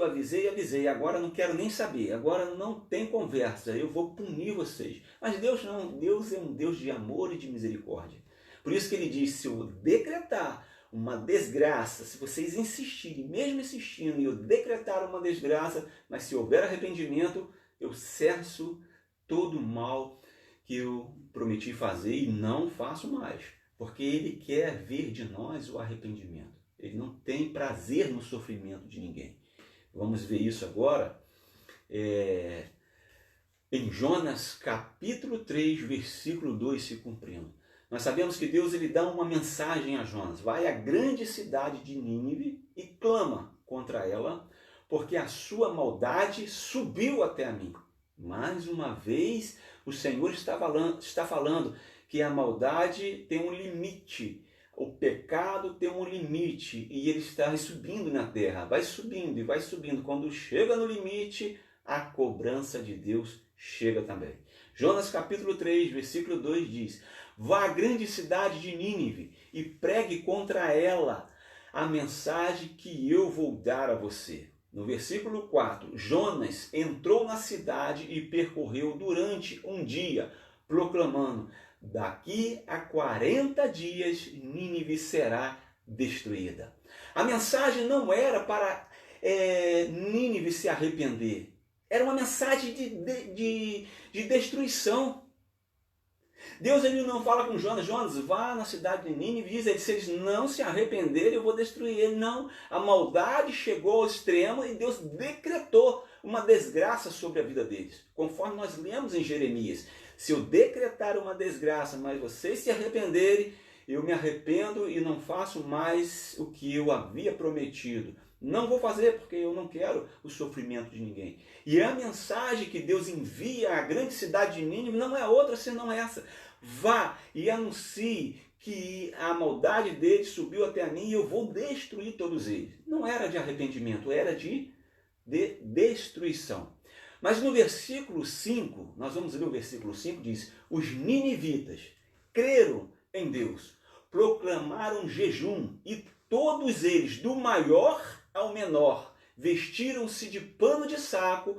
agora não quero nem saber, agora não tem conversa, eu vou punir vocês. Mas Deus não, Deus é um Deus de amor e de misericórdia. Por isso que ele diz, se eu decretar uma desgraça, se vocês insistirem, mesmo insistindo, e eu decretar uma desgraça, mas se houver arrependimento, eu cesso todo o mal que eu prometi fazer e não faço mais. Porque ele quer ver de nós o arrependimento. Ele não tem prazer no sofrimento de ninguém. Vamos ver isso agora em Jonas capítulo 3, versículo 2 se cumprindo. Nós sabemos que Deus ele dá uma mensagem a Jonas. Vai à grande cidade de Nínive e clama contra ela, porque a sua maldade subiu até a mim. Mais uma vez, o Senhor está falando que a maldade tem um limite, o pecado tem um limite e ele está subindo na terra, vai subindo e vai subindo. Quando chega no limite, a cobrança de Deus chega também. Jonas capítulo 3, versículo 2 diz, vá à grande cidade de Nínive e pregue contra ela a mensagem que eu vou dar a você. No versículo 4, Jonas entrou na cidade e percorreu durante um dia, proclamando, daqui a 40 dias Nínive será destruída. A mensagem não era para Nínive se arrepender. Era uma mensagem de destruição. Deus ele não fala com Jonas, vá na cidade de Nínive e diz, se eles não se arrependerem, eu vou destruir ele. Não, a maldade chegou ao extremo e Deus decretou uma desgraça sobre a vida deles. Conforme nós lemos em Jeremias, se eu decretar uma desgraça, mas vocês se arrependerem, eu me arrependo e não faço mais o que eu havia prometido. Não vou fazer porque eu não quero o sofrimento de ninguém. E a mensagem que Deus envia à grande cidade de Nínive não é outra senão essa. Vá e anuncie que a maldade deles subiu até a mim e eu vou destruir todos eles. Não era de arrependimento, era de destruição. Mas no versículo 5, nós vamos ler o versículo 5, diz, os ninivitas creram em Deus, proclamaram jejum e todos eles, do maior ao menor, vestiram-se de pano de saco.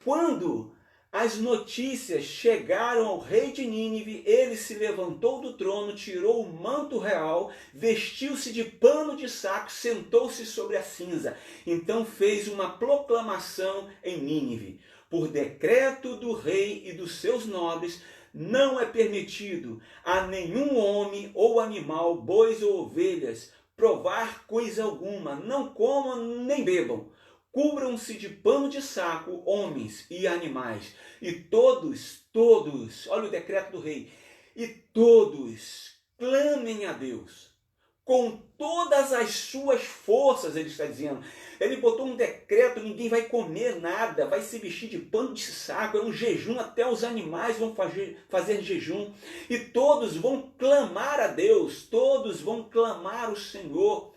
Quando as notícias chegaram ao rei de Nínive, ele se levantou do trono, tirou o manto real, vestiu-se de pano de saco, sentou-se sobre a cinza. Então fez uma proclamação em Nínive. Por decreto do rei e dos seus nobres, não é permitido a nenhum homem ou animal, bois ou ovelhas, provar coisa alguma, não comam nem bebam. Cubram-se de pano de saco homens e animais, e todos, olha o decreto do rei, e todos clamem a Deus com todas as suas forças, ele está dizendo. Ele botou um decreto, ninguém vai comer nada, vai se vestir de pano de saco, é um jejum, até os animais vão fazer jejum, e todos vão clamar a Deus, todos vão clamar o Senhor,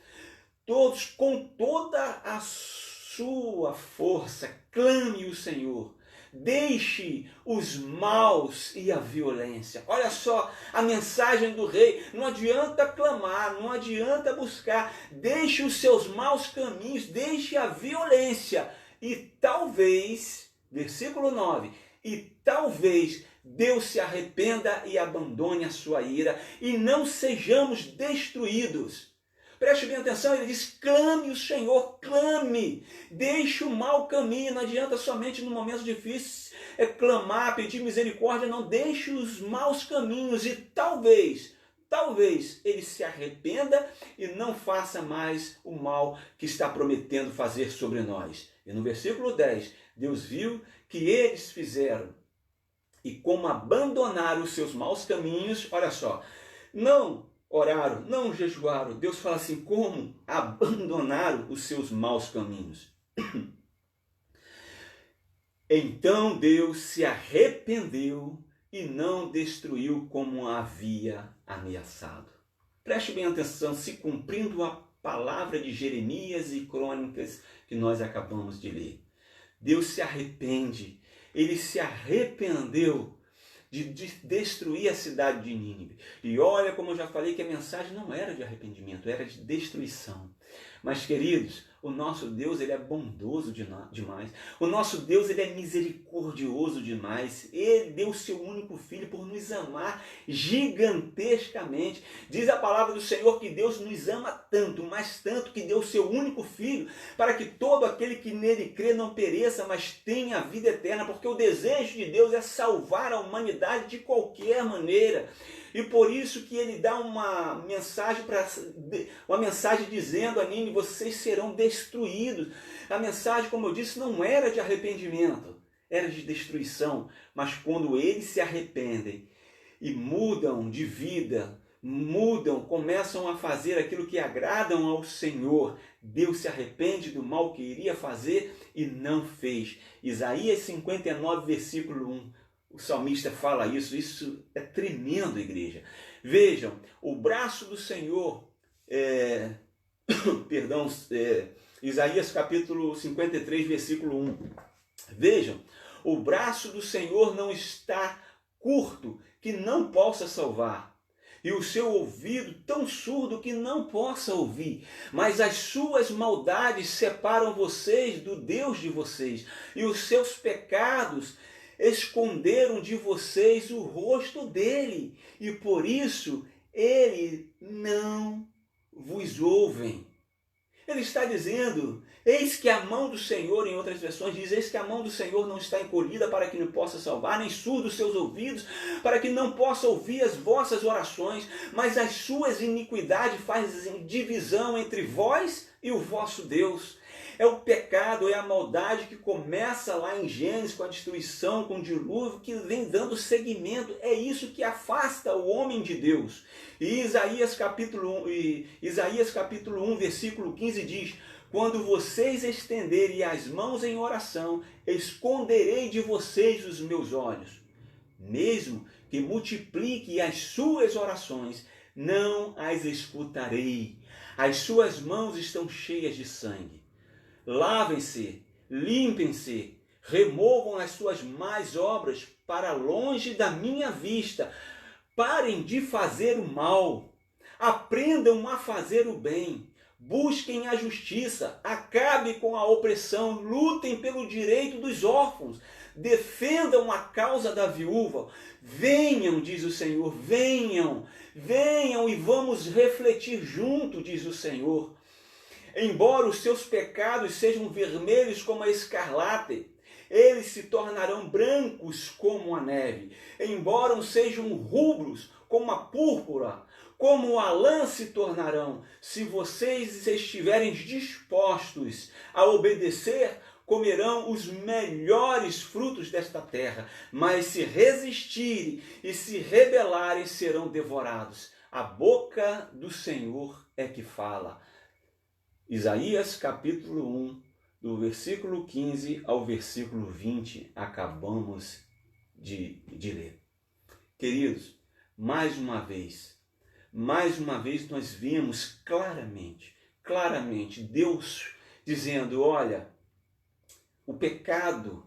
todos com toda a sua força, clame o Senhor. Deixe os maus e a violência. Olha só a mensagem do rei. Não adianta clamar, não adianta buscar. Deixe os seus maus caminhos, deixe a violência. E talvez, versículo 9, e talvez Deus se arrependa e abandone a sua ira e não sejamos destruídos. Preste bem atenção, ele diz, clame o Senhor, clame, deixe o mau caminho, não adianta somente no momento difícil clamar, pedir misericórdia, não, deixe os maus caminhos e talvez ele se arrependa e não faça mais o mal que está prometendo fazer sobre nós. E no versículo 10, Deus viu que eles fizeram e como abandonaram os seus maus caminhos, olha só, não oraram, não jejuaram. Deus fala assim, como abandonaram os seus maus caminhos. Então Deus se arrependeu e não destruiu como havia ameaçado. Preste bem atenção, se cumprindo a palavra de Jeremias e Crônicas que nós acabamos de ler. Deus se arrepende, ele se arrependeu de destruir a cidade de Nínive. E olha, como eu já falei, que a mensagem não era de arrependimento, era de destruição. Mas, queridos, o nosso Deus, ele é bondoso demais. O nosso Deus, ele é misericordioso demais. Ele deu o seu único filho por nos amar gigantescamente. Diz a palavra do Senhor que Deus nos ama tanto, mas tanto que deu o seu único filho para que todo aquele que nele crê não pereça, mas tenha a vida eterna. Porque o desejo de Deus é salvar a humanidade de qualquer maneira. E por isso que ele dá uma mensagem dizendo a Nínive, vocês serão destruídos. A mensagem, como eu disse, não era de arrependimento, era de destruição. Mas quando eles se arrependem e mudam de vida, começam a fazer aquilo que agradam ao Senhor, Deus se arrepende do mal que iria fazer e não fez. Isaías 59, versículo 1. O salmista fala isso é tremendo, igreja. Vejam, o braço do Senhor, Isaías capítulo 53, versículo 1. Vejam, o braço do Senhor não está curto que não possa salvar, e o seu ouvido tão surdo que não possa ouvir, mas as suas maldades separam vocês do Deus de vocês, e os seus pecados esconderam de vocês o rosto dele, e por isso ele não vos ouvem. Ele está dizendo, eis que a mão do Senhor, em outras versões diz, eis que a mão do Senhor não está encolhida para que não possa salvar, nem surdos os seus ouvidos, para que não possa ouvir as vossas orações, mas as suas iniquidades fazem divisão entre vós e o vosso Deus. É o pecado, é a maldade que começa lá em Gênesis com a destruição, com o dilúvio, que vem dando seguimento. É isso que afasta o homem de Deus. E Isaías capítulo 1, versículo 15 diz, quando vocês estenderem as mãos em oração, esconderei de vocês os meus olhos. Mesmo que multiplique as suas orações, não as escutarei. As suas mãos estão cheias de sangue. Lavem-se, limpem-se, removam as suas más obras para longe da minha vista. Parem de fazer o mal, aprendam a fazer o bem, busquem a justiça, acabem com a opressão, lutem pelo direito dos órfãos, defendam a causa da viúva. Venham, diz o Senhor, venham e vamos refletir junto, diz o Senhor. Embora os seus pecados sejam vermelhos como a escarlate, eles se tornarão brancos como a neve. Embora sejam rubros como a púrpura, como a lã se tornarão. Se vocês estiverem dispostos a obedecer, comerão os melhores frutos desta terra. Mas se resistirem e se rebelarem, serão devorados. A boca do Senhor é que fala. Isaías capítulo 1, do versículo 15 ao versículo 20, acabamos de ler. Queridos, mais uma vez nós vemos claramente Deus dizendo, olha, o pecado,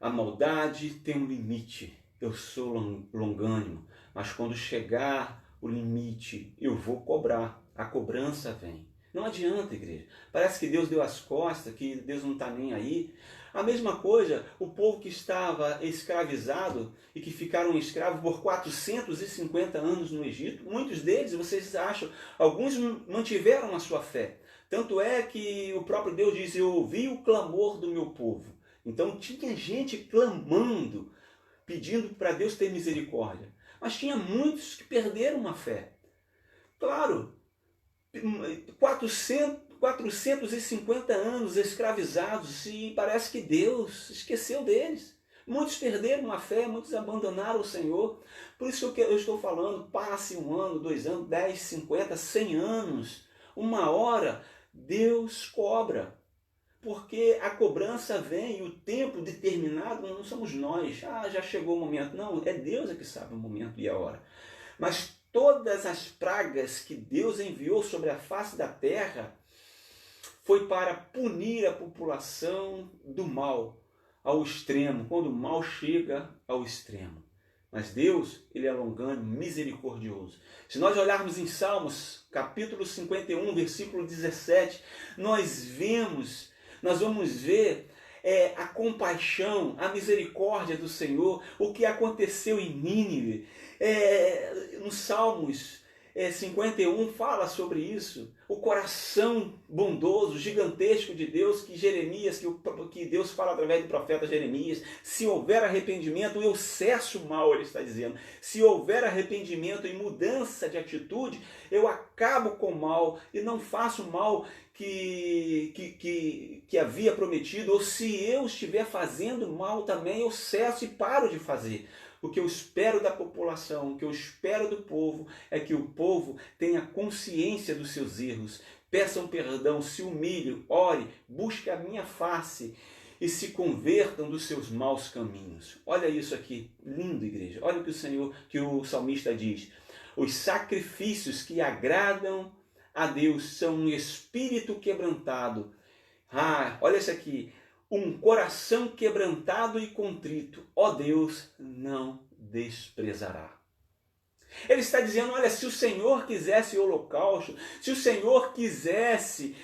a maldade tem um limite. Eu sou longânimo, mas quando chegar o limite, eu vou cobrar. A cobrança vem. Não adianta, igreja. Parece que Deus deu as costas, que Deus não está nem aí. A mesma coisa, o povo que estava escravizado e que ficaram escravos por 450 anos no Egito, muitos deles, vocês acham, alguns mantiveram a sua fé. Tanto é que o próprio Deus diz, eu ouvi o clamor do meu povo. Então tinha gente clamando, pedindo para Deus ter misericórdia. Mas tinha muitos que perderam a fé. Claro, 450 anos escravizados e parece que Deus esqueceu deles. Muitos perderam a fé, muitos abandonaram o Senhor. Por isso que eu estou falando, passe 1 ano, 2 anos, 10, 50, 100 anos. Uma hora, Deus cobra. Porque a cobrança vem e o tempo determinado não somos nós. Já chegou o momento. Não, é Deus que sabe o momento e a hora. Mas todas as pragas que Deus enviou sobre a face da terra foi para punir a população do mal ao extremo, quando o mal chega ao extremo. Mas Deus, ele é longânimo, misericordioso. Se nós olharmos em Salmos, capítulo 51, versículo 17, nós vamos ver a compaixão, a misericórdia do Senhor, o que aconteceu em Nínive. No Salmos 51 fala sobre isso, o coração bondoso, gigantesco de Deus, que Deus fala através do profeta Jeremias. Se houver arrependimento, eu cesso o mal, ele está dizendo. Se houver arrependimento e mudança de atitude, eu acabo com o mal e não faço o mal que havia prometido, ou se eu estiver fazendo mal também, eu cesso e paro de fazer. O que eu espero da população, o que eu espero do povo, é que o povo tenha consciência dos seus erros, peçam perdão, se humilhem, ore, busque a minha face e se convertam dos seus maus caminhos. Olha isso aqui, lindo, igreja. Olha o que o salmista diz. Os sacrifícios que agradam a Deus são um espírito quebrantado. Olha isso aqui. Um coração quebrantado e contrito, ó Deus, não desprezará. Ele está dizendo, olha, se o Senhor quisesse holocausto, se o Senhor quisesse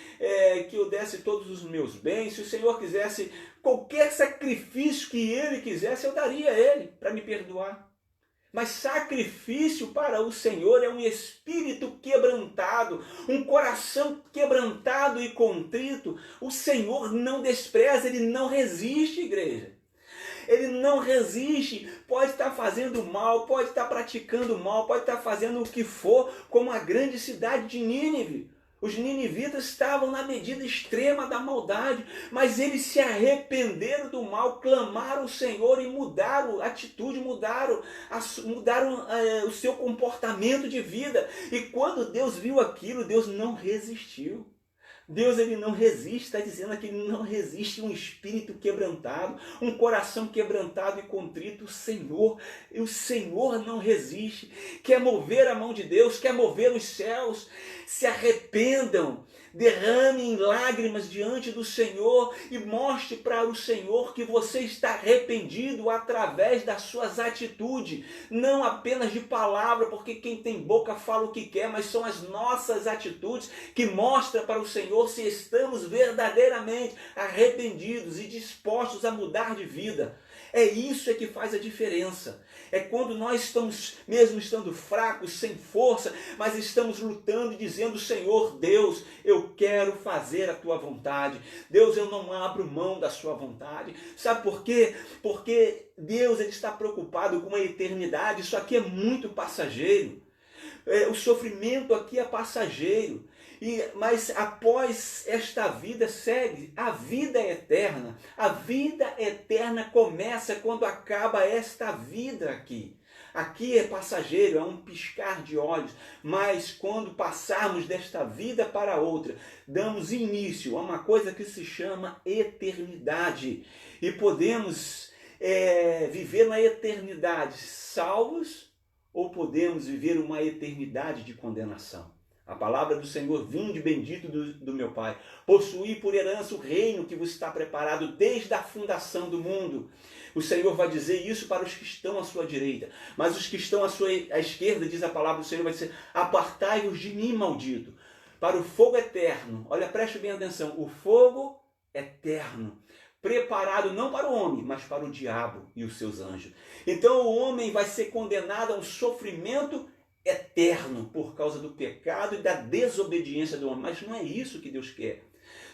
que eu desse todos os meus bens, se o Senhor quisesse qualquer sacrifício que Ele quisesse, eu daria a Ele para me perdoar. Mas sacrifício para o Senhor é um espírito quebrantado, um coração quebrantado e contrito. O Senhor não despreza, Ele não resiste, igreja. Ele não resiste, pode estar fazendo mal, pode estar praticando mal, pode estar fazendo o que for, como a grande cidade de Nínive. Os ninivitas estavam na medida extrema da maldade, mas eles se arrependeram do mal, clamaram ao Senhor e mudaram a atitude, mudaram o seu comportamento de vida. E quando Deus viu aquilo, Deus não resistiu. Deus, ele não resiste, está dizendo que ele não resiste um espírito quebrantado, um coração quebrantado e contrito. O Senhor não resiste, quer mover a mão de Deus, quer mover os céus. Se arrependam, derramem lágrimas diante do Senhor e mostre para o Senhor que você está arrependido através das suas atitudes, não apenas de palavra, porque quem tem boca fala o que quer, mas são as nossas atitudes que mostram para o Senhor se estamos verdadeiramente arrependidos e dispostos a mudar de vida. É isso que faz a diferença. É quando nós estamos, mesmo estando fracos, sem força, mas estamos lutando e dizendo, Senhor Deus, eu quero fazer a tua vontade. Deus, eu não abro mão da sua vontade. Sabe por quê? Porque Deus, ele está preocupado com a eternidade. Isso aqui é muito passageiro. O sofrimento aqui é passageiro. Mas após esta vida segue a vida eterna. A vida eterna começa quando acaba esta vida aqui. Aqui é passageiro, é um piscar de olhos, mas quando passarmos desta vida para outra, damos início a uma coisa que se chama eternidade. E podemos viver na eternidade salvos, ou podemos viver uma eternidade de condenação. A palavra do Senhor, vinde bendito do meu Pai, possuí por herança o reino que vos está preparado desde a fundação do mundo. O Senhor vai dizer isso para os que estão à sua direita, mas os que estão à esquerda, diz a palavra do Senhor, vai dizer, apartai-vos de mim, maldito, para o fogo eterno. Olha, preste bem atenção, o fogo eterno, preparado não para o homem, mas para o diabo e os seus anjos. Então o homem vai ser condenado a um sofrimento eterno por causa do pecado e da desobediência do homem. Mas não é isso que Deus quer.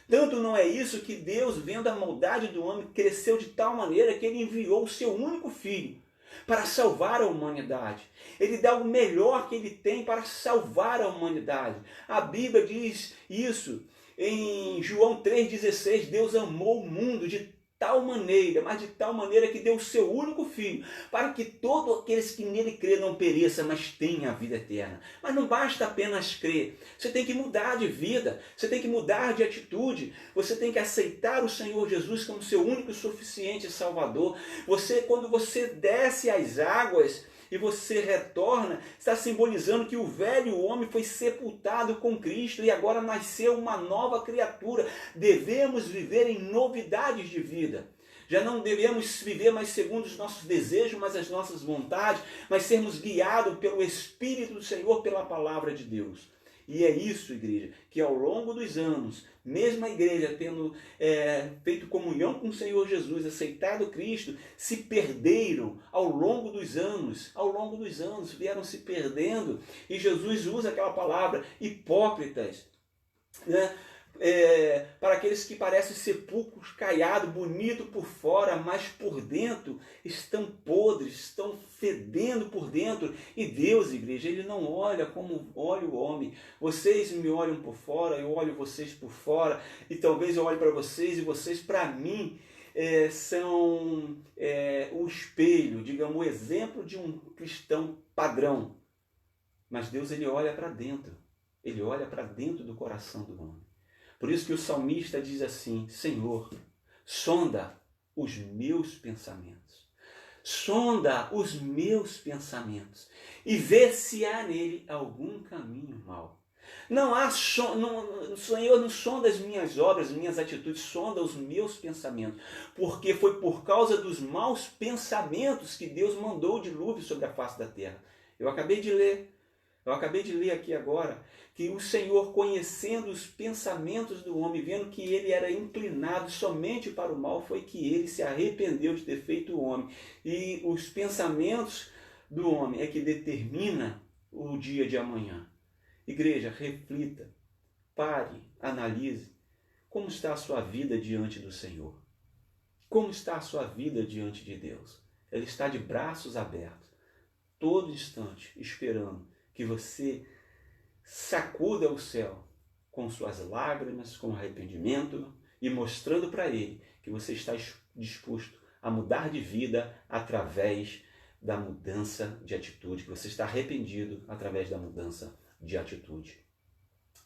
Tanto não é isso que Deus, vendo a maldade do homem, cresceu de tal maneira que ele enviou o seu único filho para salvar a humanidade. Ele dá o melhor que ele tem para salvar a humanidade. A Bíblia diz isso em João 3,16. Deus amou o mundo de tal maneira, mas de tal maneira que deu o seu único filho, para que todos aqueles que nele crê não pereçam, mas tenham a vida eterna. Mas não basta apenas crer, você tem que mudar de vida, você tem que mudar de atitude, você tem que aceitar o Senhor Jesus como seu único e suficiente Salvador. Quando você desce às águas e você retorna, está simbolizando que o velho homem foi sepultado com Cristo e agora nasceu uma nova criatura. Devemos viver em novidades de vida. Já não devemos viver mais segundo os nossos desejos, mas as nossas vontades, mas sermos guiados pelo Espírito do Senhor, pela palavra de Deus. E é isso, igreja, que ao longo dos anos, mesmo a igreja tendo feito comunhão com o Senhor Jesus, aceitado Cristo, se perderam ao longo dos anos, vieram se perdendo. E Jesus usa aquela palavra, hipócritas, né? Para aqueles que parecem sepulcros caiados, bonito por fora, mas por dentro estão podres, estão fedendo por dentro. E Deus, igreja, Ele não olha como olha o homem. Vocês me olham por fora, eu olho vocês por fora, e talvez eu olhe para vocês e vocês para mim são o espelho, digamos, o exemplo de um cristão padrão. Mas Deus, Ele olha para dentro, Ele olha para dentro do coração do homem. Por isso que o salmista diz assim: Senhor, sonda os meus pensamentos. Sonda os meus pensamentos e vê se há nele algum caminho mau. Senhor, não sonda as minhas obras, as minhas atitudes, sonda os meus pensamentos. Porque foi por causa dos maus pensamentos que Deus mandou o dilúvio sobre a face da terra. Eu acabei de ler aqui agora que o Senhor, conhecendo os pensamentos do homem, vendo que ele era inclinado somente para o mal, foi que ele se arrependeu de ter feito o homem. E os pensamentos do homem é que determina o dia de amanhã. Igreja, reflita, pare, analise. Como está a sua vida diante do Senhor? Como está a sua vida diante de Deus? Ela está de braços abertos, todo instante, esperando que você sacuda o céu com suas lágrimas, com arrependimento e mostrando para Ele que você está disposto a mudar de vida através da mudança de atitude, que você está arrependido através da mudança de atitude.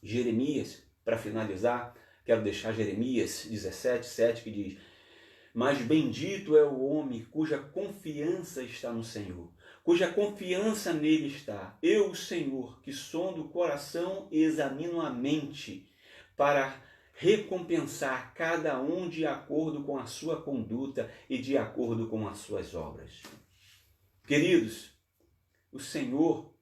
Jeremias, para finalizar, quero deixar Jeremias 17:7, que diz: Mas bendito é o homem cuja confiança está no Senhor, cuja confiança nele está. Eu, o Senhor, que sondo o coração e examino a mente, para recompensar cada um de acordo com a sua conduta e de acordo com as suas obras. Queridos, o Senhor,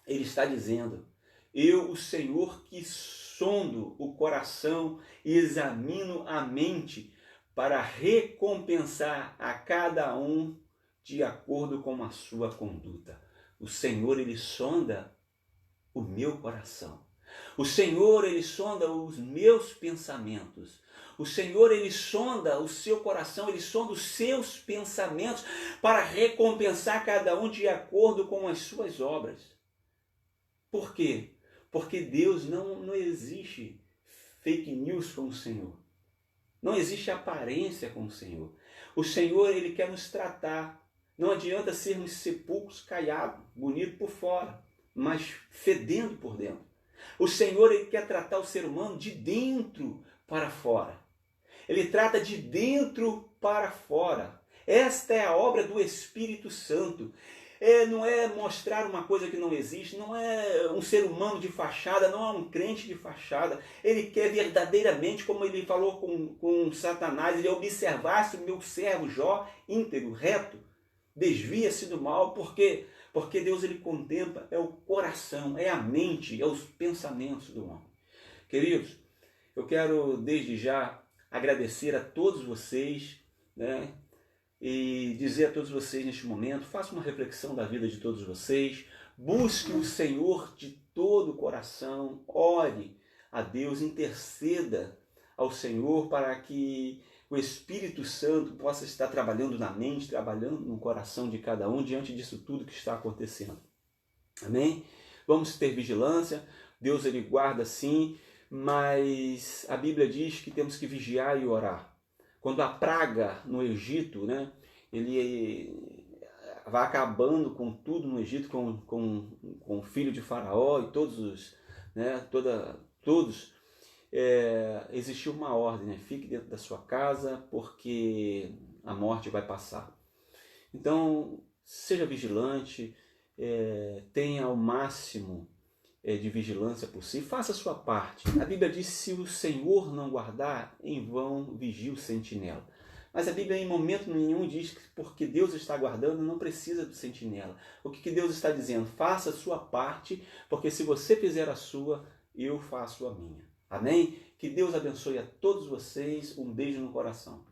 Ele está dizendo: eu, o Senhor, que sondo o coração e examino a mente, para recompensar a cada um de acordo com a sua conduta. O Senhor, Ele sonda o meu coração. O Senhor, Ele sonda os meus pensamentos. O Senhor, Ele sonda o seu coração, Ele sonda os seus pensamentos para recompensar cada um de acordo com as suas obras. Por quê? Porque Deus não existe fake news com o Senhor. Não existe aparência com o Senhor. O Senhor, Ele quer nos tratar. Não adianta sermos sepulcros caiados, bonito por fora, mas fedendo por dentro. O Senhor, Ele quer tratar o ser humano de dentro para fora. Ele trata de dentro para fora. Esta é a obra do Espírito Santo. Não é mostrar uma coisa que não existe, não é um ser humano de fachada, não é um crente de fachada. Ele quer verdadeiramente, como ele falou com Satanás, ele observasse o meu servo Jó íntegro, reto, desvia-se do mal, porque Deus, ele contempla, é o coração, é a mente, é os pensamentos do homem. Queridos, eu quero desde já agradecer a todos vocês, né? E dizer a todos vocês neste momento, faça uma reflexão da vida de todos vocês, busque o Senhor de todo o coração, ore a Deus, interceda ao Senhor para que o Espírito Santo possa estar trabalhando na mente, trabalhando no coração de cada um diante disso tudo que está acontecendo. Amém? Vamos ter vigilância, Deus ele guarda sim, mas a Bíblia diz que temos que vigiar e orar. Quando a praga no Egito, né, ele vai acabando com tudo no Egito, com o filho de Faraó e todos, né, todos, existiu uma ordem, né, fique dentro da sua casa porque a morte vai passar. Então, seja vigilante, tenha o máximo de vigilância por si, faça a sua parte. A Bíblia diz, se o Senhor não guardar, em vão vigia o sentinela. Mas a Bíblia em momento nenhum diz que porque Deus está guardando, não precisa do sentinela. O que Deus está dizendo? Faça a sua parte, porque se você fizer a sua, eu faço a minha. Amém? Que Deus abençoe a todos vocês. Um beijo no coração.